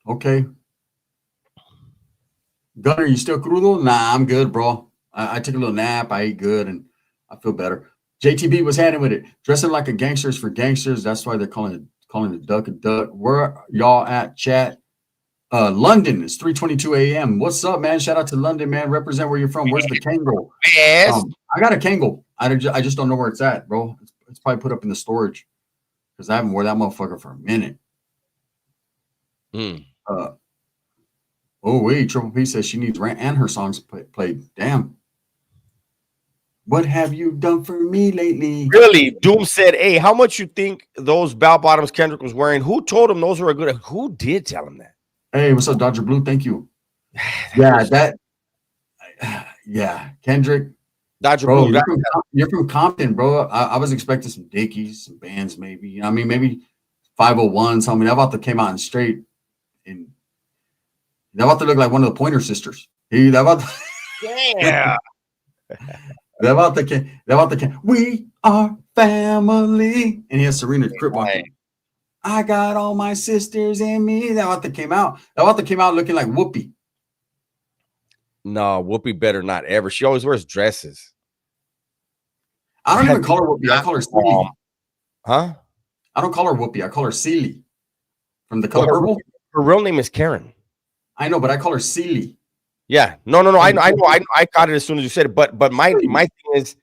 Okay. Gunner, you still crudo? Nah, I'm good, bro. I took a little nap. I ate good, and I feel better. JTB was handing with it. Dressing like a gangster is for gangsters. That's why they're calling it duck and duck. Where y'all at, chat? London. It's 3:22 a.m. What's up, man? Shout out to London, man. Represent where you're from. Where's the Kangol? Yes. I got a Kangol. I just don't know where it's at, bro. It's probably put up in the storage because I haven't worn that motherfucker for a minute. Oh, wait. Triple P says she needs rent and her songs played. Damn. What have you done for me lately? Really? Doom said, hey, how much you think those bell bottoms Kendrick was wearing? Who told him those were a good? Who did tell him that? Hey, what's up, Dodger Blue? Thank you. Yeah, Kendrick. Dodger Bro, Blue. You're from Compton, bro. I was expecting some Dickies, some bands, maybe. You know, I mean, maybe 501s. I mean, that about to came out in straight. And that about to look like one of the Pointer Sisters. Yeah. They're about to we are family. And he has Serena Crip on him. I got all my sisters in me. That about to came out. That about to came out looking like Whoopi. No, Whoopi better not ever. She always wears dresses. I don't even call her Whoopi. I call her Celie. Huh? I don't call her Whoopi. I call her Celie. From The Color Purple. Her real name is Karen. I know, but I call her Celie. Yeah. No. I know. I caught it as soon as you said it. But my thing is,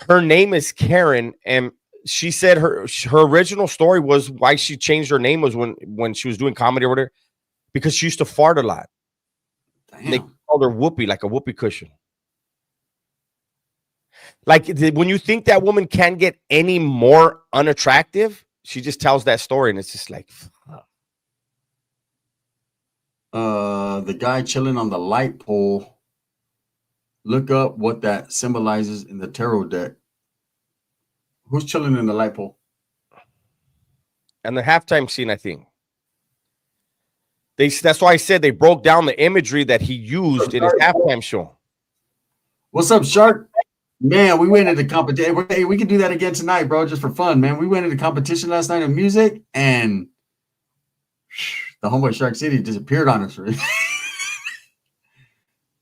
her name is Karen, and she said her original story was why she changed her name was when she was doing comedy or whatever, because she used to fart a lot. Damn. They called her Whoopi, like a whoopee cushion. Like when you think that woman can't get any more unattractive, she just tells that story, and it's just like. The guy chilling on the light pole. Look up what that symbolizes in the tarot deck. Who's chilling in the light pole? And the halftime scene, I think. That's why I said they broke down the imagery that he used in his halftime show. What's up, Shark? Man, we went into competition. Hey, we can do that again tonight, bro, just for fun, man. We went into competition last night in music, and the homeboy Shark City disappeared on us. Right?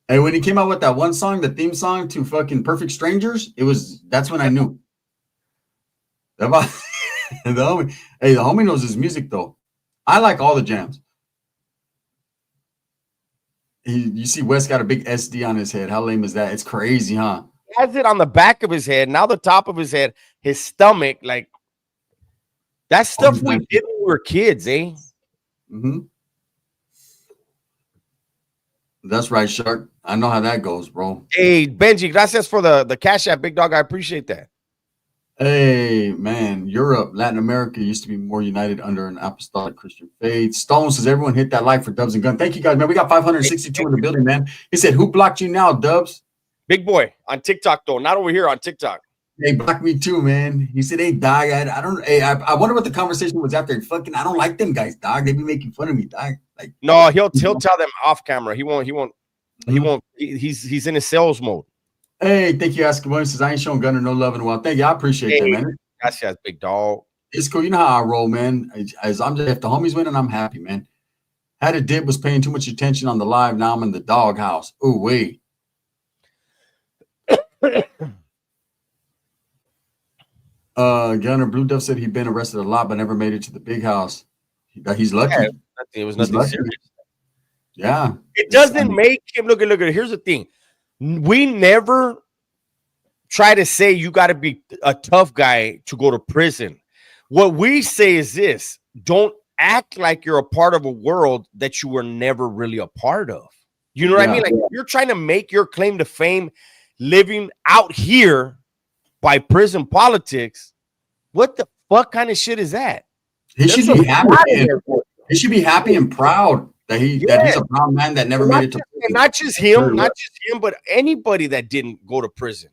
And when he came out with that one song, the theme song to fucking Perfect Strangers, that's when I knew. The homie knows his music though. I like all the jams. You see Wes got a big SD on his head. How lame is that? It's crazy, huh? He has it on the back of his head. Now the top of his head, his stomach, like that stuff we did when we were kids, eh? Mm-hmm. That's right, Shark. I know how that goes, bro. Hey, Benji, gracias for the Cash App, big dog. I appreciate that. Hey, man, Europe, Latin America used to be more united under an apostolic Christian faith. Stone says, everyone hit that like for Dubs and Gun. Thank you, guys, man. We got 562 in the building, man. He said, who blocked you now, Dubs? Big boy on TikTok, though. Not over here on TikTok. Hey, blocked me too, man. He said, hey, dog, I wonder what the conversation was after. Fucking, I don't like them guys, dog. They be making fun of me, dog. Like, no, he'll tell them off camera. He won't. He's in his sales mode. Hey, thank you, Ask Williams. Says I ain't showing Gunner no love in a while. Thank you. I appreciate that, man. Gracias, big dog. It's cool. You know how I roll, man. If the homies winning, I'm happy, man. Had a dip, was paying too much attention on the live. Now I'm in the doghouse. Ooh, wait. Gunner Blue Dove said he'd been arrested a lot, but never made it to the big house. He's lucky. Yeah, it was nothing serious. Yeah. It doesn't make him look. Here's the thing. We never try to say you got to be a tough guy to go to prison. What we say is this: don't act like you're a part of a world that you were never really a part of. You know what I mean? Like you're trying to make your claim to fame living out here by prison politics. What the fuck kind of shit is that? He should be happy. He should be happy and proud that he's a proud man that never made it to prison. Not just him, but anybody that didn't go to prison.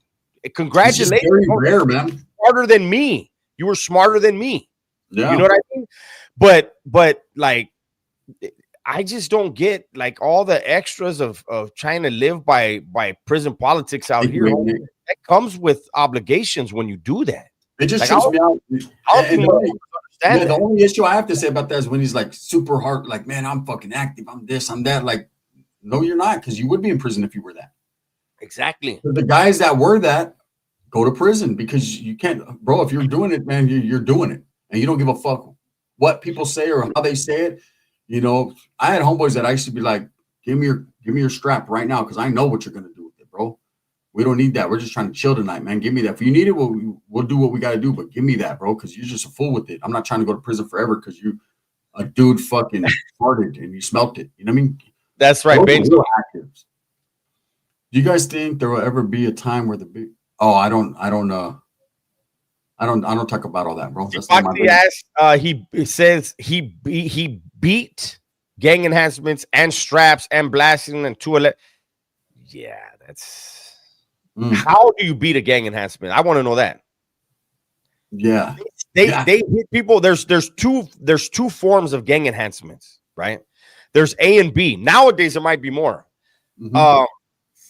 Congratulations. Very rare, man. Smarter than me. You were smarter than me. Yeah. You know what I mean? But like, I just don't get like all the extras of trying to live by prison politics out here. That comes with obligations when you do that. It just like, trips me out. The only issue I have to say about that is when he's like super hard, like, man, I'm fucking active. I'm this, I'm that. Like, no, you're not, because you would be in prison if you were that. Exactly. The guys that were that go to prison because you can't, bro. If you're doing it, man, you're doing it, and you don't give a fuck what people say or how they say it. You know, I had homeboys that I used to be like, give me your strap right now, because I know what you're gonna do with it, bro. We don't need that. We're just trying to chill tonight, man. Give me that. If you need it, we'll do what we got to do, but give me that, bro, because you're just a fool with it. I'm not trying to go to prison forever because you a dude fucking farted and you smelt it. You know what I mean? That's right, baby. Do you guys think there will ever be a time where the big? Oh, I don't talk about all that, bro. That's not my he says he beat gang enhancements and straps and blasting and yeah, that's. How do you beat a gang enhancement? I want to know that. Yeah. They hit people. There's two forms of gang enhancements, right? There's A and B. Nowadays there might be more.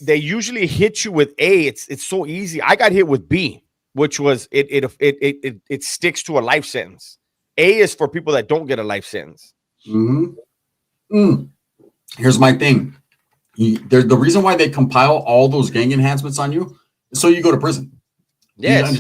They usually hit you with A. It's so easy. I got hit with B, which was it sticks to a life sentence. A is for people that don't get a life sentence. Here's my thing. The reason why they compile all those gang enhancements on you is so you go to prison. Yes.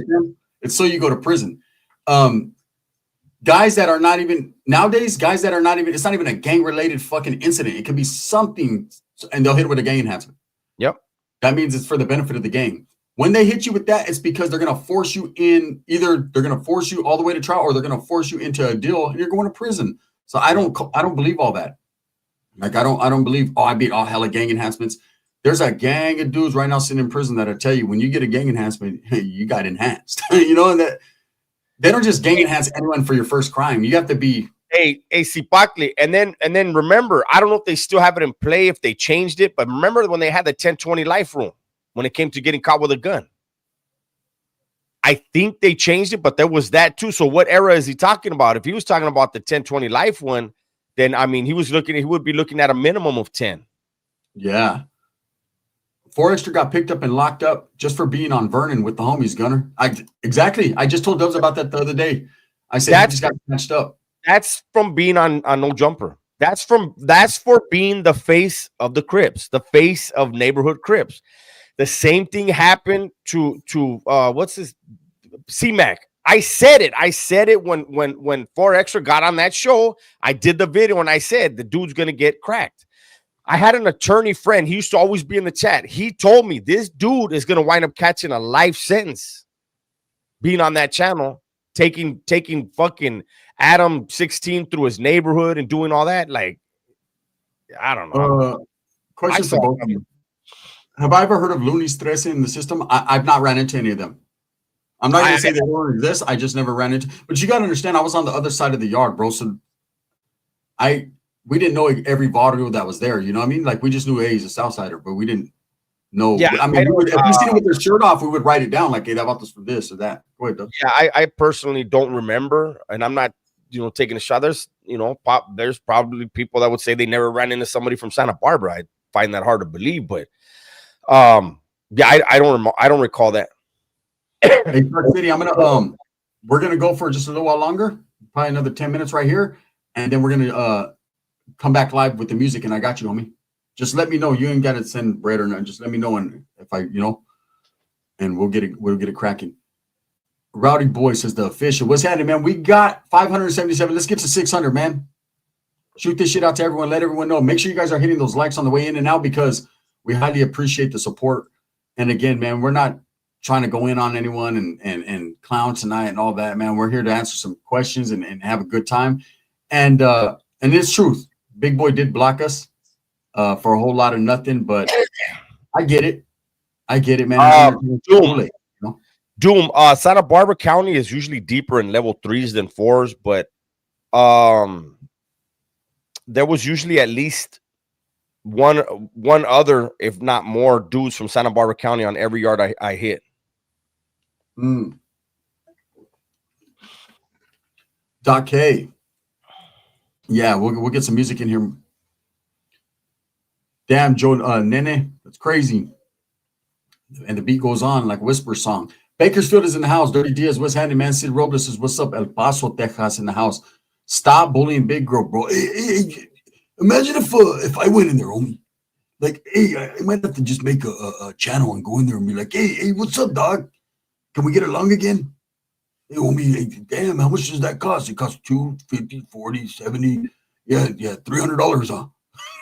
It's so you go to prison. Guys that are not even nowadays, it's not even a gang related fucking incident. It could be something, and they'll hit it with a gang enhancement. Yep. That means it's for the benefit of the gang. When they hit you with that, it's because they're going to force you in. Either they're going to force you all the way to trial, or they're going to force you into a deal, and you're going to prison. So I don't believe all that. Like I don't believe. Oh, I beat all hella gang enhancements. There's a gang of dudes right now sitting in prison that'll tell you when you get a gang enhancement, you got enhanced. You know, and that they don't just gang enhance anyone for your first crime. You have to be a Cipacli. And then remember, I don't know if they still have it in play, if they changed it, but remember when they had the 10-20 life rule when it came to getting caught with a gun. I think they changed it, but there was that too. So what era is he talking about? If he was talking about the 10-20 life one, then I mean he would be looking at a minimum of 10. Yeah. 4 Extra got picked up and locked up just for being on Vernon with the homies, Gunner. Exactly. I just told Dubs about that the other day. I said he just got matched up. That's from being on No Jumper. That's for being the face of the Crips, the face of neighborhood Crips. The same thing happened to what's this C-Mac. I said it when 4 Extra got on that show. I did the video and I said the dude's gonna get cracked. I had an attorney friend. He used to always be in the chat. He told me this dude is gonna wind up catching a life sentence being on that channel, taking fucking Adam 16 through his neighborhood and doing all that. Like, I don't know. Question for both of you. Have I ever heard of Looney's Tres in the system? I've not ran into any of them. I'm not going to say they don't exist. I just never ran into. But you got to understand, I was on the other side of the yard, bro. So we didn't know every barrio that was there. You know what I mean? Like, we just knew, hey, he's a Southsider, but we didn't know. Yeah, I mean, if we seen him with their shirt off, we would write it down like, hey, how about this for this or that? Go ahead, Doug. Yeah, I personally don't remember, and I'm not, taking a shot. There's, there's probably people that would say they never ran into somebody from Santa Barbara. I find that hard to believe, but yeah, I don't recall that. Hey, Park City, we're gonna go for just a little while longer, probably another 10 minutes right here, and then we're gonna come back live with the music. And I got you, homie. Just let me know. You ain't gotta send bread or nothing. Just let me know, and if I, and we'll get it cracking. Rowdy Boy says the official. What's happening, man? We got 577. Let's get to 600, man. Shoot this shit out to everyone. Let everyone know. Make sure you guys are hitting those likes on the way in and out because we highly appreciate the support. And again, man, we're not trying to go in on anyone and clown tonight and all that, man. We're here to answer some questions and have a good time. And it's truth. Big Boy did block us for a whole lot of nothing, but I get it. Man. Doom, Santa Barbara County is usually deeper in level 3s than 4s, but there was usually at least one other, if not more, dudes from Santa Barbara County on every yard I hit. Doc K. Yeah, we'll get some music in here. Damn, Joe Nene, that's crazy. And the beat goes on like a whisper song. Bakersfield is in the house. Dirty Diaz, what's happening, man? Sid Robles says, what's up? El Paso, Texas in the house. Stop bullying Big Girl, bro. Hey, imagine if I went in there, homie. Like, hey, I might have to just make a channel and go in there and be like, hey, what's up, dog? Can we get along again? Hey, homie, hey, damn, how much does that cost? It costs $250, $40, $70. Yeah, $300,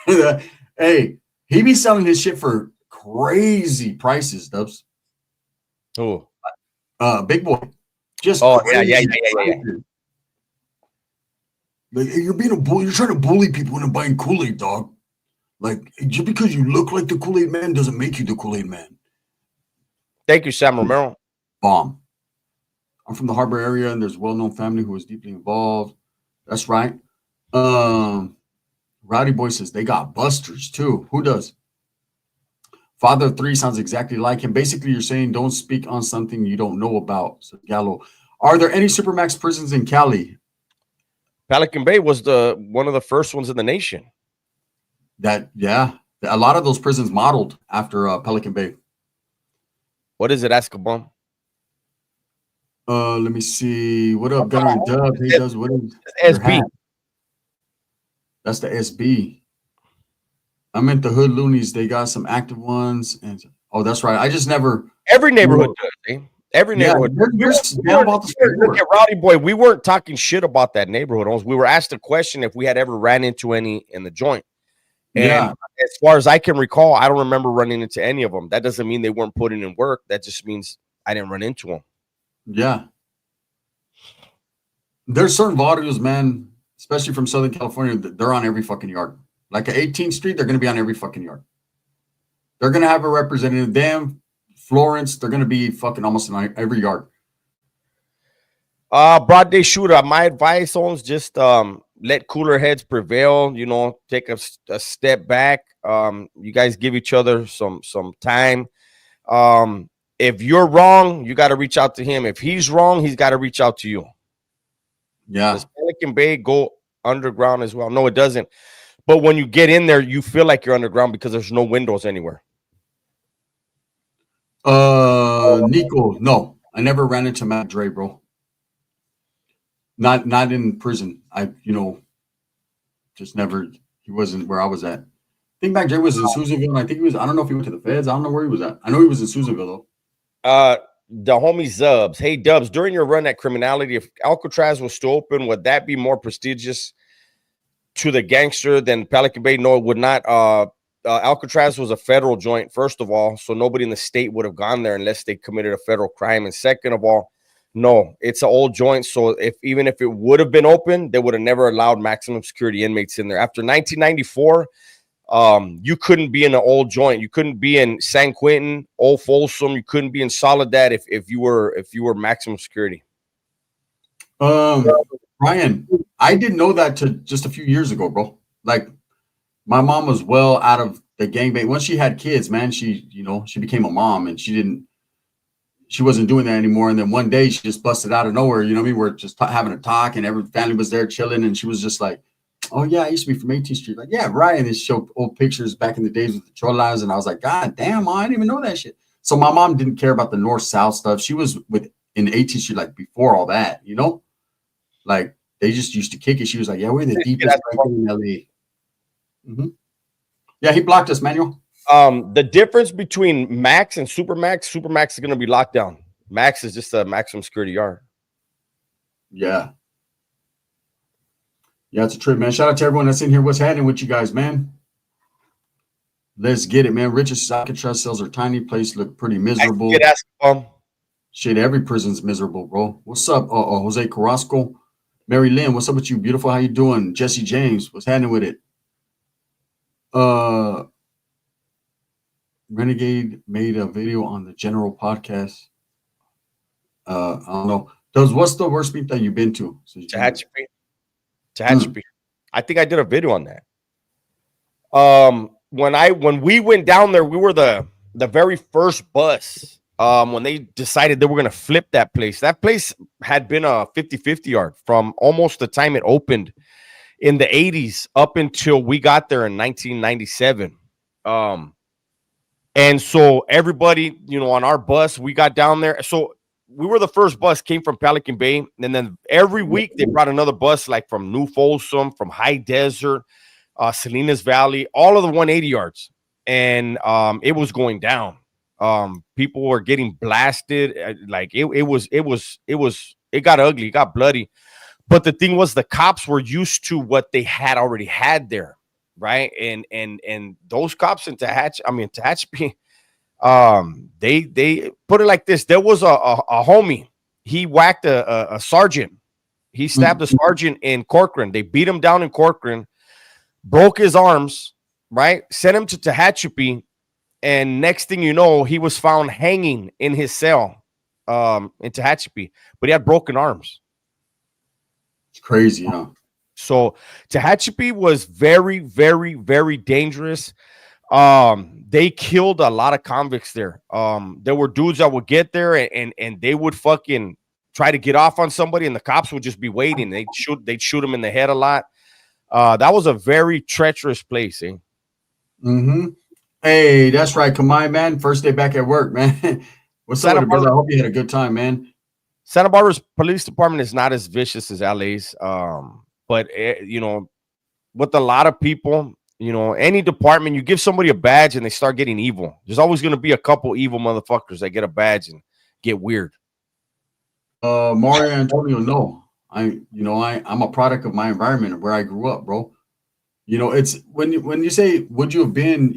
huh? Hey, he be selling his shit for crazy prices, Dubs. Oh. Big Boy. Just yeah. Like, hey, you're being a bully. You're trying to bully people into buying Kool-Aid, dog. Like, just because you look like the Kool-Aid man doesn't make you the Kool-Aid man. Thank you, Sam Romero. Bomb. I'm from the Harbor area, and there's a well-known family who is deeply involved. That's right. Rowdy Boy says they got busters too. Who does? Father of 3 sounds exactly like him. Basically, you're saying don't speak on something you don't know about. So Gallo, are there any Supermax prisons in Cali? Pelican Bay was one of the first ones in the nation. A lot of those prisons modeled after Pelican Bay. What is it, Escabon? Let me see. What up, Gunner and Dub? He does what is SB. That's the SB. I meant the Hood Loonies. They got some active ones, and that's right. I just never. Every neighborhood does. Eh? Every neighborhood. Look at Rowdy Boy. We weren't talking shit about that neighborhood. We were asked a question if we had ever ran into any in the joint. And as far as I can recall, I don't remember running into any of them. That doesn't mean they weren't putting in work. That just means I didn't run into them. Yeah. There's certain barrios, man, especially from Southern California, they're on every fucking yard. Like at 18th Street, they're going to be on every fucking yard. They're going to have a representative. Them, Florence, they're going to be fucking almost in every yard. Broad day shooter. My advice is just let cooler heads prevail. Take a step back. You guys give each other some time. If you're wrong, you got to reach out to him. If he's wrong, he's got to reach out to you. Yeah. Does Pelican Bay go underground as well? No, it doesn't. But when you get in there, you feel like you're underground because there's no windows anywhere. Nico, no, I never ran into Mac Dre, bro. Not in prison. Just never. He wasn't where I was at. I think Mac Dre was in Susanville, and I think he was. I don't know if he went to the feds. I don't know where he was at. I know he was in Susanville though. The homie Zubs. Hey Dubs, during your run at criminality, if Alcatraz was still open, would that be more prestigious to the gangster than Pelican Bay? No, it would not. Alcatraz was a federal joint, first of all, so nobody in the state would have gone there unless they committed a federal crime. And second of all, no, it's an old joint. So even if it would have been open, they would have never allowed maximum security inmates in there. After 1994, you couldn't be in an old joint. You couldn't be in San Quentin, Old Folsom. You couldn't be in Soledad if you were maximum security. Ryan, I didn't know that to just a few years ago, bro. Like, my mom was well out of the gangbang. Once she had kids, man, she became a mom, and she wasn't doing that anymore. And then one day she just busted out of nowhere. You know what I mean? We're just having a talk, and every family was there chilling, and she was just like, "Oh yeah, I used to be from 18th Street." Like, yeah, Ryan. And she showed old pictures back in the days with the Cholas, and I was like, God damn, Mom, I didn't even know that shit. So my mom didn't care about the north-south stuff. She was in 18th Street like before all that, you know? Like, they just used to kick it. She was like, yeah, we're in the deepest right in LA. Mm-hmm. Yeah, he blocked us, Manuel. The difference between Max and Supermax is going to be locked down. Max is just a maximum security yard. Yeah. Yeah, it's a trip, man. Shout out to everyone that's in here. What's happening with you guys, man? Let's get it, man. Rich's Alcatraz cells are tiny. Place look pretty miserable. Shit, every prison's miserable, bro. What's up, Jose Carrasco? Mary Lynn, what's up with you? Beautiful, how you doing? Jesse James, what's happening with it? Renegade made a video on the General podcast. I don't know. What's the worst beat that you've been to? Tehachapi. I think I did a video on that. When we went down there, we were the very first bus. When they decided they were going to flip that place had been a 50-50 yard from almost the time it opened in the 80s up until we got there in 1997. And so everybody, on our bus, we got down there. So we were the first bus, came from Pelican Bay. And then every week they brought another bus, like from New Folsom, from High Desert, Salinas Valley, all of the 180 yards. And it was going down. People were getting blasted. Like it got ugly, it got bloody. But the thing was, the cops were used to what they had already had there, right? And those cops in Tehachapi, they put it like this. There was a homie. He whacked a sergeant. He stabbed a sergeant in Corcoran. They beat him down in Corcoran, broke his arms, right? Sent him to Tehachapi. And next thing you know, he was found hanging in his cell in Tehachapi, but he had broken arms. It's crazy, huh? So Tehachapi was very, very, very dangerous. They killed a lot of convicts there. There were dudes that would get there and they would fucking try to get off on somebody, and the cops would just be waiting. They'd shoot them in the head a lot. That was a very treacherous place, eh? Mm-hmm. Hey, that's right. Come on, man. First day back at work, man. What's up, brother? I hope you had a good time, man. Santa Barbara's police department is not as vicious as LA's. But with a lot of people, any department, you give somebody a badge and they start getting evil. There's always going to be a couple evil motherfuckers that get a badge and get weird. Mario Antonio, no. I'm a product of my environment and where I grew up, bro. It's when you say, would you have been,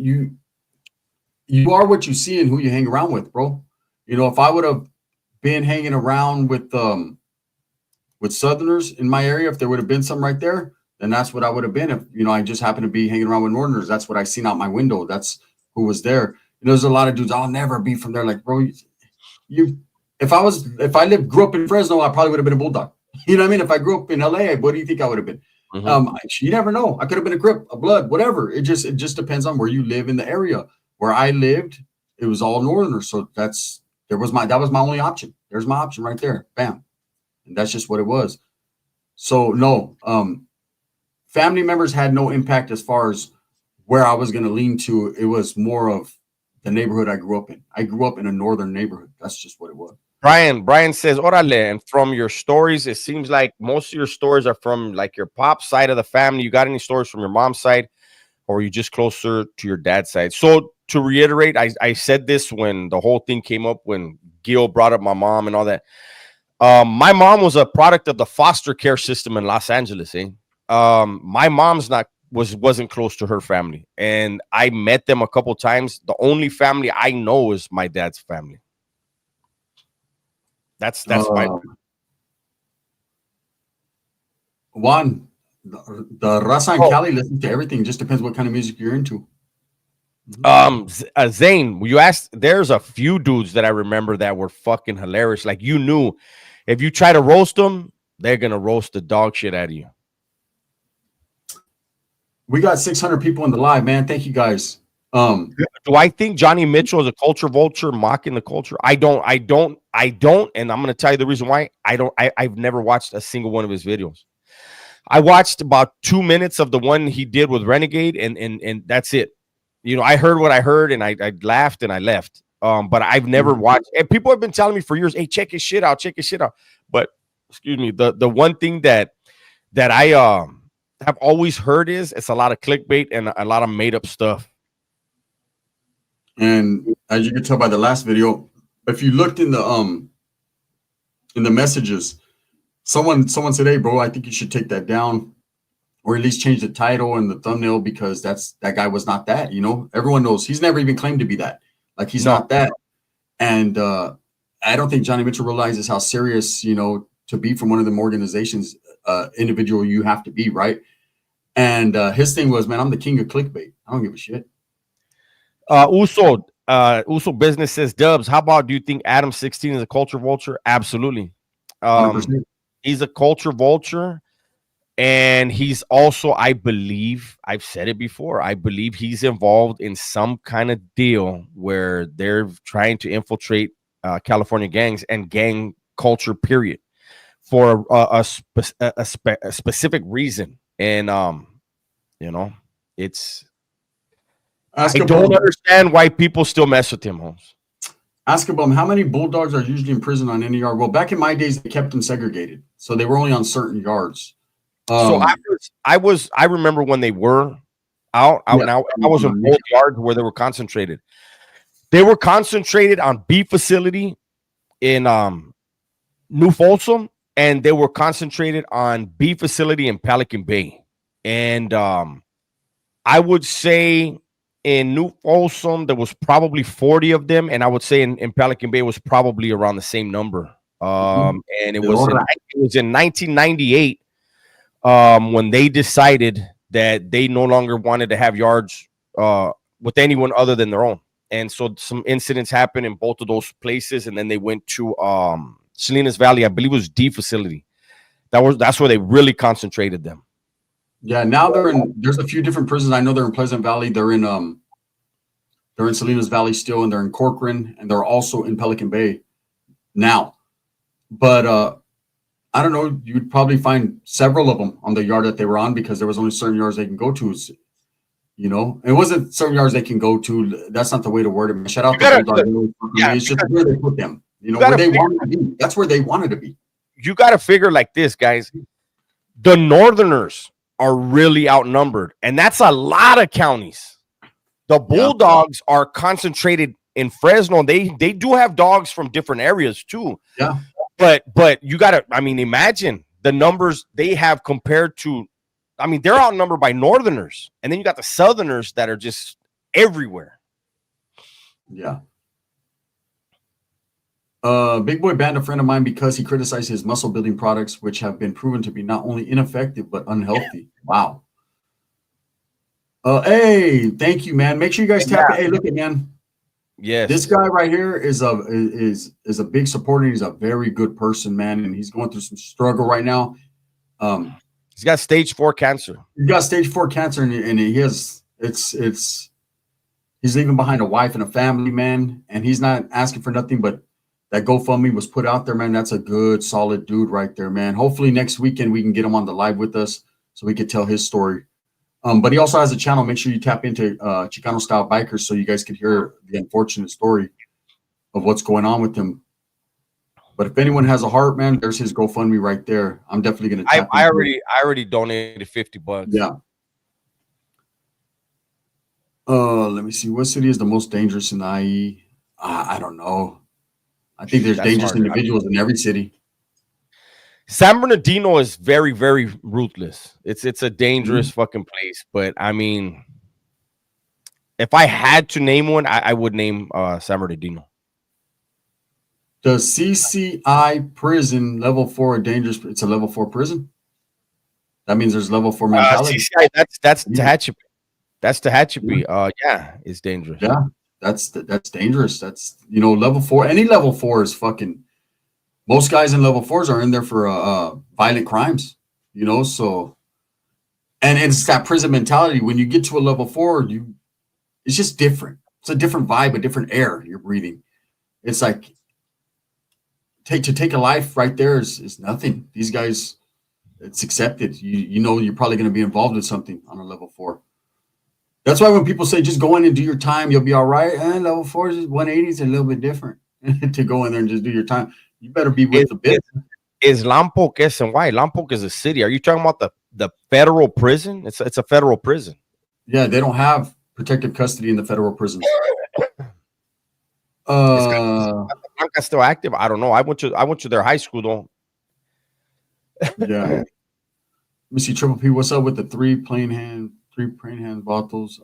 you are what you see and who you hang around with, bro. If I would have been hanging around with Southerners in my area, if there would have been some right there, then that's what I would have been. If, I just happened to be hanging around with Northerners, that's what I seen out my window. That's who was there. There's a lot of dudes, I'll never be from there. Like, bro, if I grew up in Fresno, I probably would have been a Bulldog. You know what I mean? If I grew up in LA, what do you think I would have been? Mm-hmm. You never know. I could have been a Crip, a Blood, whatever. It just depends on where you live in the area. Where I lived, it was all Northerners. So that was my only option. There's my option right there. Bam. And that's just what it was. So no, family members had no impact as far as where I was going to lean to. It was more of the neighborhood I grew up in. I grew up in a northern neighborhood. That's just what it was. Brian says, "Orale," and from your stories, it seems like most of your stories are from like your pop side of the family. You got any stories from your mom's side, or are you just closer to your dad's side? So to reiterate, I said this when the whole thing came up, when Gil brought up my mom and all that. My mom was a product of the foster care system in Los Angeles. My mom's wasn't close to her family, and I met them a couple times. The only family I know is my dad's family. That's my Juan. The Raza in Cali listen to everything. Just depends what kind of music you're into. Zane, you asked. There's a few dudes that I remember that were fucking hilarious. Like, you knew if you try to roast them, they're gonna roast the dog shit out of you. We got 600 people in the live, man. Thank you guys. Do I think Johnny Mitchell is a culture vulture mocking the culture? I don't, and I'm gonna tell you the reason why. I've never watched a single one of his videos. I watched about 2 minutes of the one he did with Renegade, and that's it. You know, I heard what I heard, and I laughed and I left. But I've never watched. And people have been telling me for years, "Hey, check his shit out, check his shit out." But excuse me, the one thing that I have always heard is it's a lot of clickbait and a lot of made up stuff. And as you can tell by the last video, if you looked in the messages, someone said, "Hey, bro, I think you should take that down, or at least change the title and the thumbnail, because that guy was not that." You know, everyone knows he's never even claimed to be that. Like, he's not that. And I don't think Johnny Mitchell realizes how serious, you know, to be from one of them organizations, individual you have to be, right? And his thing was, man, I'm the king of clickbait. I don't give a shit. Uso Business says, Dubs, how about, do you think Adam 16 is a culture vulture? Absolutely. 100%. He's a culture vulture, and he's also, I believe, I've said it before, I believe he's involved in some kind of deal where they're trying to infiltrate California gangs and gang culture, period, for a specific reason. And you know, it's, I don't understand why people still mess with him, Holmes. Ask about him, how many bulldogs are usually in prison on any yard? Well, back in my days, they kept them segregated, so they were only on certain yards. So I remember when they were out. I was in both yards where they were concentrated. They were concentrated on B facility in New Folsom, and they were concentrated on B facility in Pelican Bay. And I would say in New Folsom there was probably 40 of them, and I would say in Pelican Bay was probably around the same number. And it was in 1998 when they decided that they no longer wanted to have yards with anyone other than their own. And so some incidents happened in both of those places, and then they went to Salinas Valley, I believe it was D facility. That's where they really concentrated them. Yeah, now there's a few different prisons. I know they're in Pleasant Valley, they're in Salinas Valley still, and they're in Corcoran, and they're also in Pelican Bay now. But I don't know, you'd probably find several of them on the yard that they were on, because there was only certain yards they can go to. You know, it wasn't certain yards they can go to. That's not the way to word it. Shout out to Bulldog. It's just where they put them. You know, where they wanted to be. That's where they wanted to be. You got to figure like this, guys. The Northerners are really outnumbered, and that's a lot of counties. The Bulldogs are concentrated in Fresno. They do have dogs from different areas too. Yeah. But you got to, I mean, imagine the numbers they have compared to, I mean, they're outnumbered by Northerners, and then you got the Southerners that are just everywhere. Yeah. Big Boy banned a friend of mine because he criticized his muscle building products, which have been proven to be not only ineffective but unhealthy. Wow. Hey, thank you, man. Make sure you guys tap it. Hey, look at, man. Yes. This guy right here is a big supporter. He's a very good person, man, and he's going through some struggle right now. He's got stage 4 cancer. He's got stage 4 cancer, and he has he's leaving behind a wife and a family, man, and he's not asking for nothing, but that GoFundMe was put out there, man. That's a good, solid dude right there, man. Hopefully next weekend we can get him on the live with us so we could tell his story. But he also has a channel. Make sure you tap into Chicano Style Bikers so you guys can hear the unfortunate story of what's going on with him. But if anyone has a heart, man, there's his GoFundMe right there. I'm definitely gonna. I already donated $50. Yeah. Let me see. What city is the most dangerous in the IE? I don't know. I think there's dangerous individuals in every city. San Bernardino is very, very ruthless. It's a dangerous fucking place. But I mean, if I had to name one, I would name San Bernardino. The CCI prison level 4 a dangerous? It's a level 4 prison. That means there's level 4 mentality. CCI, that's Tehachapi. That's Tehachapi. Yeah, it's dangerous. Yeah, that's dangerous. That's level 4. Any level 4 is fucking. Most guys in level 4s are in there for violent crimes. So, and it's that prison mentality. When you get to a level 4, it's just different. It's a different vibe, a different air you're breathing. It's like. To take a life right there is nothing. These guys, it's accepted. You're probably going to be involved in something on a level 4. That's why when people say just go in and do your time, you'll be all right. And level 4 is 180s a little bit different to go in there and just do your time. You better be with the bit. Is Lompoc SNY? Lompoc is a city. Are you talking about the federal prison? It's a federal prison. Yeah, they don't have protective custody in the federal prisons. Is still active? I don't know. I went to their high school though. Yeah. Let me see. Triple P, what's up with the three plain hand bottles?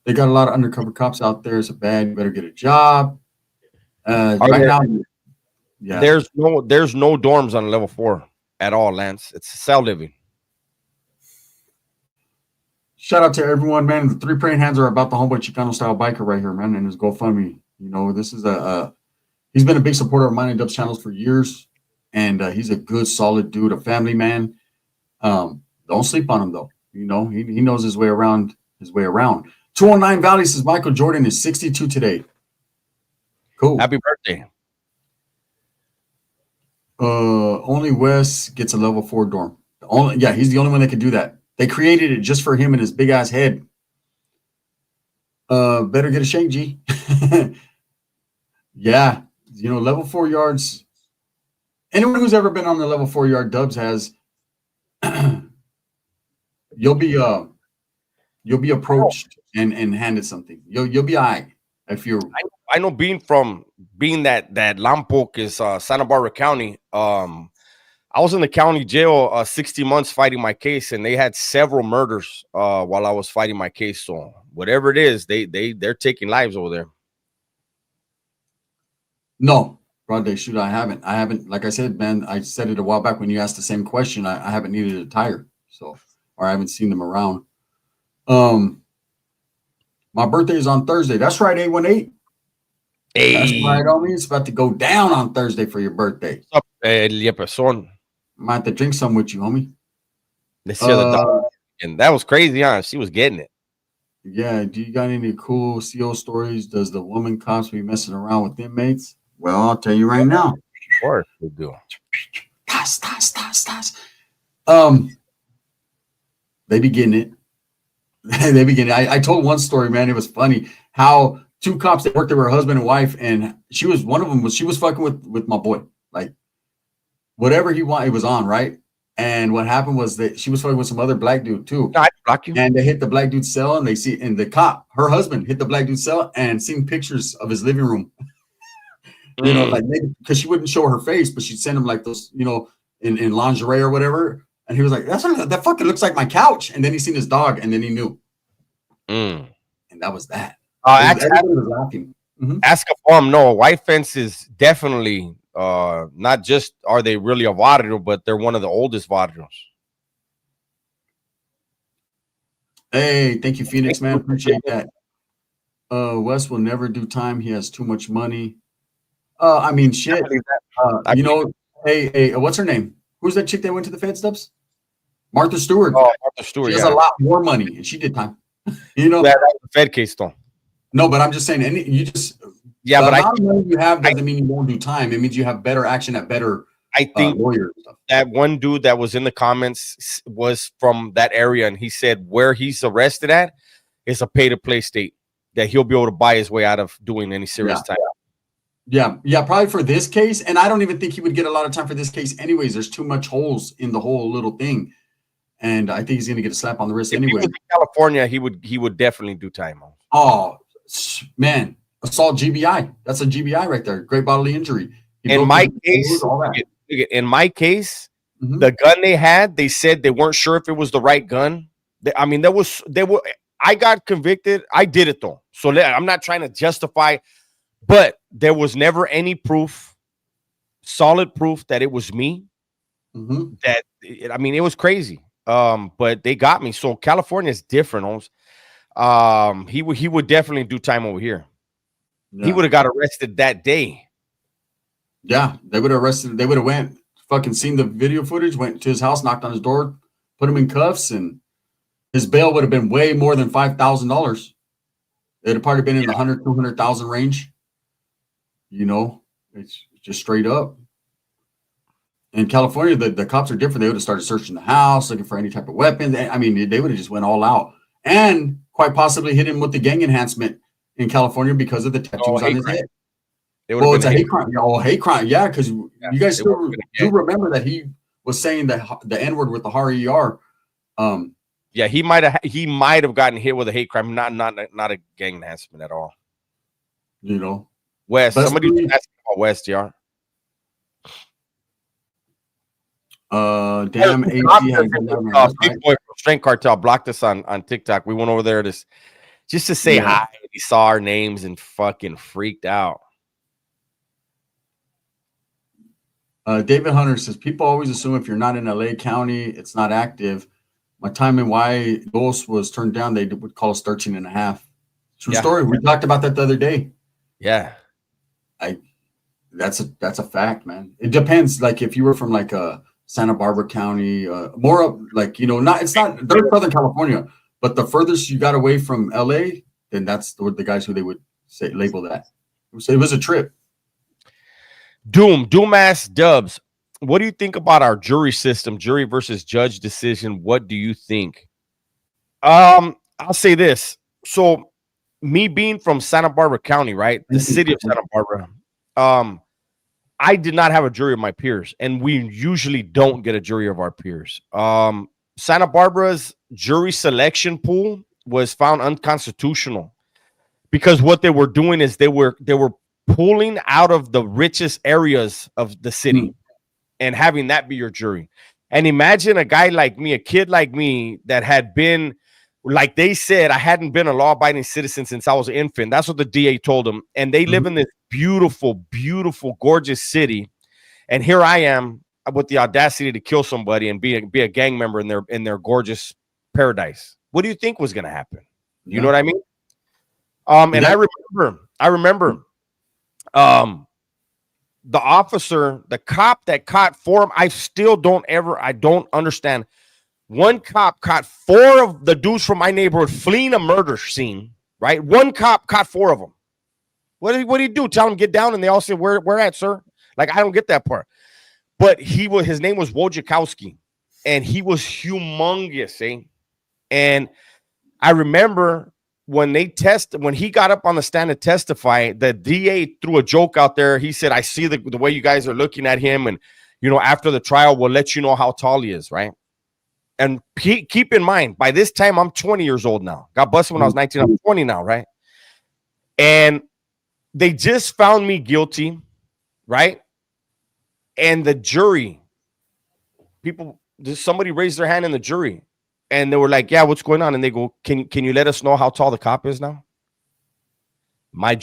They got a lot of undercover cops out there. It's a bad. You better get a job. Right now, yeah. There's no dorms on level 4 at all, Lance. It's cell living. Shout out to everyone, man. The three praying hands are about the homeboy Chicano Style Biker right here, man, and his GoFundMe. This is he's been a big supporter of mine and Dub's channels for years, and he's a good, solid dude, a family man. Don't sleep on him though. He knows his way around. 209 Valley says Michael Jordan is 62 today. Cool. Happy birthday. Only Wes gets a level 4 dorm. He's the only one that can do that. They created it just for him and his big ass head. Better get a shank, G. Yeah, level 4 yards. Anyone who's ever been on the level 4 yard, Dubs has. You'll be approached and handed something. You'll be all right if you're. I know being that Lompoc is Santa Barbara County. I was in the county jail 60 months fighting my case, and they had several murders while I was fighting my case. So whatever it is, they're taking lives over there. No, broad day shoot. I haven't. Like I said, man, I said it a while back when you asked the same question. I haven't needed a tire, or I haven't seen them around. My birthday is on Thursday. That's right, 818. Hey. That's right, homie. It's about to go down on Thursday for your birthday. What's up, Lieperson? I might have to drink some with you, homie. And that was crazy, huh? She was getting it. Yeah. Do you got any cool CO stories? Does the woman cops be messing around with inmates? Well, I'll tell you right now. Of course they do. They be getting it. They be getting it. I told one story, man. It was funny how two cops that worked there were husband and wife, and she was fucking with my boy. Like whatever he wanted, it was on, right? And what happened was that she was fucking with some other black dude too. I block you. And they hit the black dude's cell, and the cop, her husband, hit the black dude's cell and seen pictures of his living room. Like because she wouldn't show her face, but she'd send him like those, in lingerie or whatever. And he was like, that fucking looks like my couch. And then he seen his dog, and then he knew. And that was that. Everybody was laughing. Ask a farm. No, white fence is definitely not just are they really a barrio, but they're one of the oldest barrios. Hey, thank you, Phoenix, man. Appreciate that. Wes will never do time. He has too much money. I mean, shit. Hey, what's her name? Who's that chick that went to the Fed Steps? Martha Stewart. Oh, Martha Stewart. She has a lot more money, and she did time. That was the Fed case, though. No, but I'm just saying, the amount of money you have doesn't mean you won't do time. It means you have better action at better I think lawyer stuff. that one dude that was in the comments was from that area, and he said where he's arrested at is a pay-to-play state that he'll be able to buy his way out of doing any serious time. Yeah, probably for this case. And I don't even think he would get a lot of time for this case anyways. There's too much holes in the whole little thing. And I think he's going to get a slap on the wrist If anyway. he was in California, he would definitely do time. Oh, man. Assault GBI. That's a GBI right there. Great bodily injury. In my case, Mhm. the gun they had, they said they weren't sure if it was the right gun. I got convicted. I did it though. So I'm not trying to justify, but there was never any proof, solid proof that it was me. Mhm. It was crazy. But they got me. So California is different. He would definitely do time over here. Yeah. He would have got arrested that day. Yeah, they would have arrested. They would have went, fucking seen the video footage, went to his house, knocked on his door, put him in cuffs, and his bail would have been way more than $5,000. It'd have probably been in the 100, 200,000 range. You know, it's just straight up. In California, the cops are different. They would have started searching the house, looking for any type of weapon. I mean, they would have just went all out, and quite possibly hit him with the gang enhancement in California because of the tattoos on his head. Well, it's a hate crime. Oh, hate crime. Yeah, because you guys still do remember that he was saying the N-word with the HAR-ER. Yeah, he might have gotten hit with a hate crime, not a gang enhancement at all. You know, West. Somebody was asking about West, yeah. Damn, AC has been down there. That's Big right. Boy from Strength Cartel blocked us on TikTok. We went over there just to say hi. He saw our names and fucking freaked out. David Hunter says, people always assume if you're not in LA County, it's not active. My time in Los was turned down. They would call us 13 and a half. True story. We talked about that the other day. Yeah. That's a fact, man. It depends. Like if you were from like Santa Barbara County, more of like, you know, they're Southern California, but the furthest you got away from LA, then that's the guys who they would say label that. It was a trip. Doom ass Dubs. What do you think about our jury system, jury versus judge decision? What do you think? I'll say this. So me being from Santa Barbara County, right? The city of Santa Barbara. I did not have a jury of my peers, and we usually don't get a jury of our peers. Santa Barbara's jury selection pool was found unconstitutional because what they were doing is they were pulling out of the richest areas of the city and having that be your jury. And imagine a guy like me, a kid like me that had been, like they said, I hadn't been a law-abiding citizen since I was an infant. That's what the DA told them. And they live in this beautiful, beautiful, gorgeous city. And here I am with the audacity to kill somebody and be a gang member in their gorgeous paradise. What do you think was going to happen? You know what I mean? And I remember the officer, the cop that caught 4 of them, I don't understand. One cop caught 4 of the dudes from my neighborhood fleeing a murder scene, right? One cop caught 4 of them. What did he do? Tell them get down, and they all said, where at, sir? Like, I don't get that part. But his name was Wojciechowski, and he was humongous, eh? And I remember when he got up on the stand to testify, the DA threw a joke out there. He said, I see the way you guys are looking at him, and after the trial, we'll let you know how tall he is, right? And keep in mind, by this time, I'm 20 years old now. Got busted when I was 19. I'm 20 now, right? And they just found me guilty, right? And the jury, somebody raised their hand in the jury. And they were like, yeah, what's going on? And they go, can you let us know how tall the cop is now? My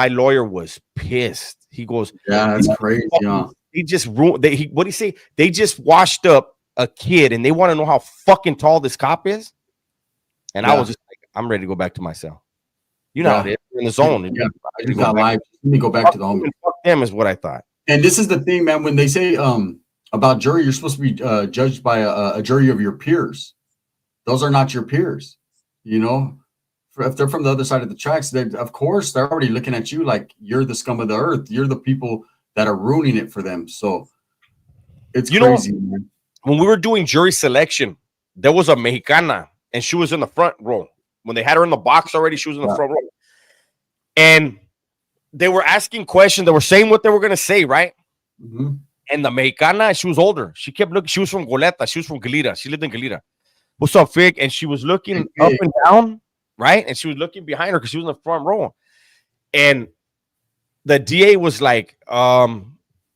lawyer was pissed. He goes, yeah, that's crazy. Yeah. He just ruined. What do you say? They just washed up a kid, and they want to know how fucking tall this cop is. And I was just like, I'm ready to go back to my cell. You know how it is. You're in the zone. Let me go back to the home. Fuck them is what I thought. And this is the thing, man. When they say about jury, you're supposed to be judged by a jury of your peers. Those are not your peers. If they're from the other side of the tracks, of course, they're already looking at you like you're the scum of the earth. You're the people that are ruining it for them. So it's You know- crazy, man. When we were doing jury selection, there was a Mexicana, and she was in the front row. When they had her in the box already, she was in the front row. And they were asking questions. They were saying what they were going to say, right? Mhm. And the Mexicana, she was older. She kept looking. She was from Goleta. She was from Galera. She lived in Galera. What's up, Fig? And she was looking Hey. up and down, right? And she was looking behind her because she was in the front row. And the DA was like,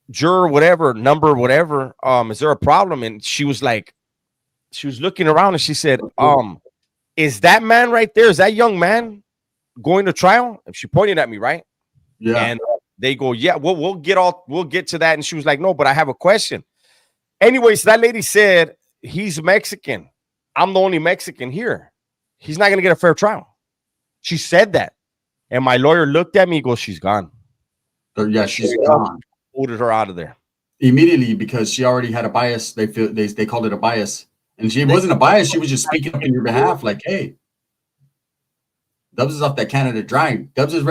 juror, whatever, number, whatever. Is there a problem? And she was like, she was looking around and she said, is that man right there? Is that young man going to trial? And she pointed at me, right? Yeah. And they go, yeah, we'll get to that. And she was like, no, but I have a question. Anyways, that lady said, he's Mexican. I'm the only Mexican here. He's not going to get a fair trial. She said that. And my lawyer looked at me and goes, she's gone. Yeah, she's gone Ordered her out of there. immediately because she already had a bias. They called it a bias. And she wasn't a bias. She was just speaking up in your behalf. Like, hey, Dubs is off that Canada Dry. Dubs is,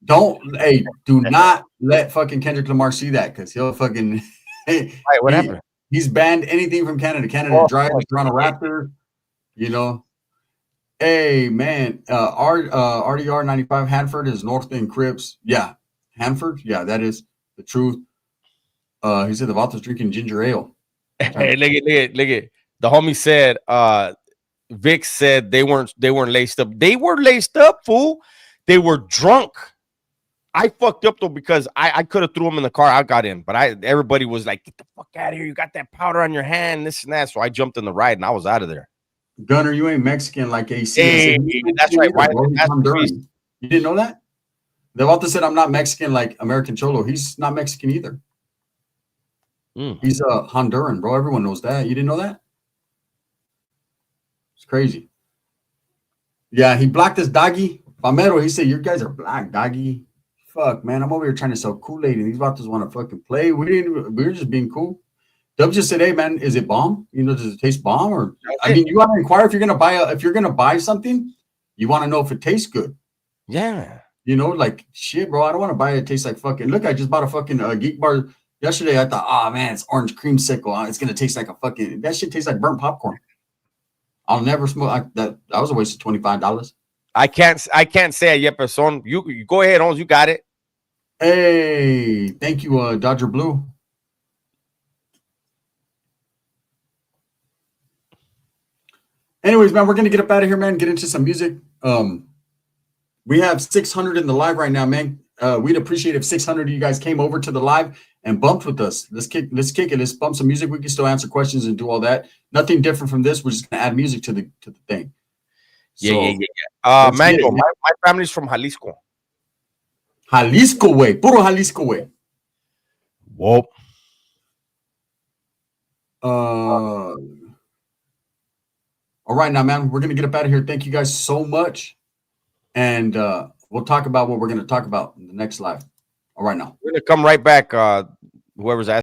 do not let fucking Kendrick Lamar see that because he'll fucking. Right, what happened? He's banned anything from Canada. Canada Dry, Toronto Raptor, you know. Hey, man, RDR 95 Hanford is North End Crips. Yeah, Hanford. Yeah, that is the truth. He said the Vatos drinking ginger ale. Hey, look at. The homie said, Vic said they weren't laced up. They were laced up, fool. They were drunk. I fucked up though because I could have threw them in the car. I got in, but everybody was like, "Get the fuck out of here! You got that powder on your hand, this and that." So I jumped in the ride and I was out of there. Gunner, you ain't Mexican like AC. Hey, that's right. Why? That's Honduran. You didn't know that? The Vato said I'm not Mexican like American Cholo. He's not Mexican either. He's a Honduran, bro. Everyone knows that. You didn't know that? It's crazy. Yeah, he blocked us, Doggy. Palmero, he said, you guys are black, Doggy. Fuck, man. I'm over here trying to sell Kool-Aid, and these Vatos want to fucking play. We were just being cool. Dub just said, hey, man, is it bomb? You know, does it taste bomb? Or I mean, you want to inquire if you're gonna buy something, you want to know if it tastes good. Yeah. You know, like shit, bro. I don't want to buy it. It tastes like fucking. Look, I just bought a fucking Geek Bar yesterday. I thought, oh man, it's orange creamsicle. It's gonna taste like a fucking. That shit tastes like burnt popcorn. I'll never smoke that. That was a waste of $25. I can't say it yet, person. You go ahead, Holmes. You got it. Hey, thank you, Dodger Blue. Anyways, man, we're gonna get up out of here, man. Get into some music. We have 600 in the live right now, man. We'd appreciate if 600 of you guys came over to the live and bumped with us. Let's kick it. Let's bump some music. We can still answer questions and do all that. Nothing different from this. We're just gonna add music to the thing. Yeah. Mango, my family's from Jalisco. Jalisco way, puro Jalisco way. Whoa. All right, now, man, we're gonna get up out of here. Thank you guys so much, and we'll talk about what we're gonna talk about in the next live. All right, now We're gonna come right back. Whoever's asking.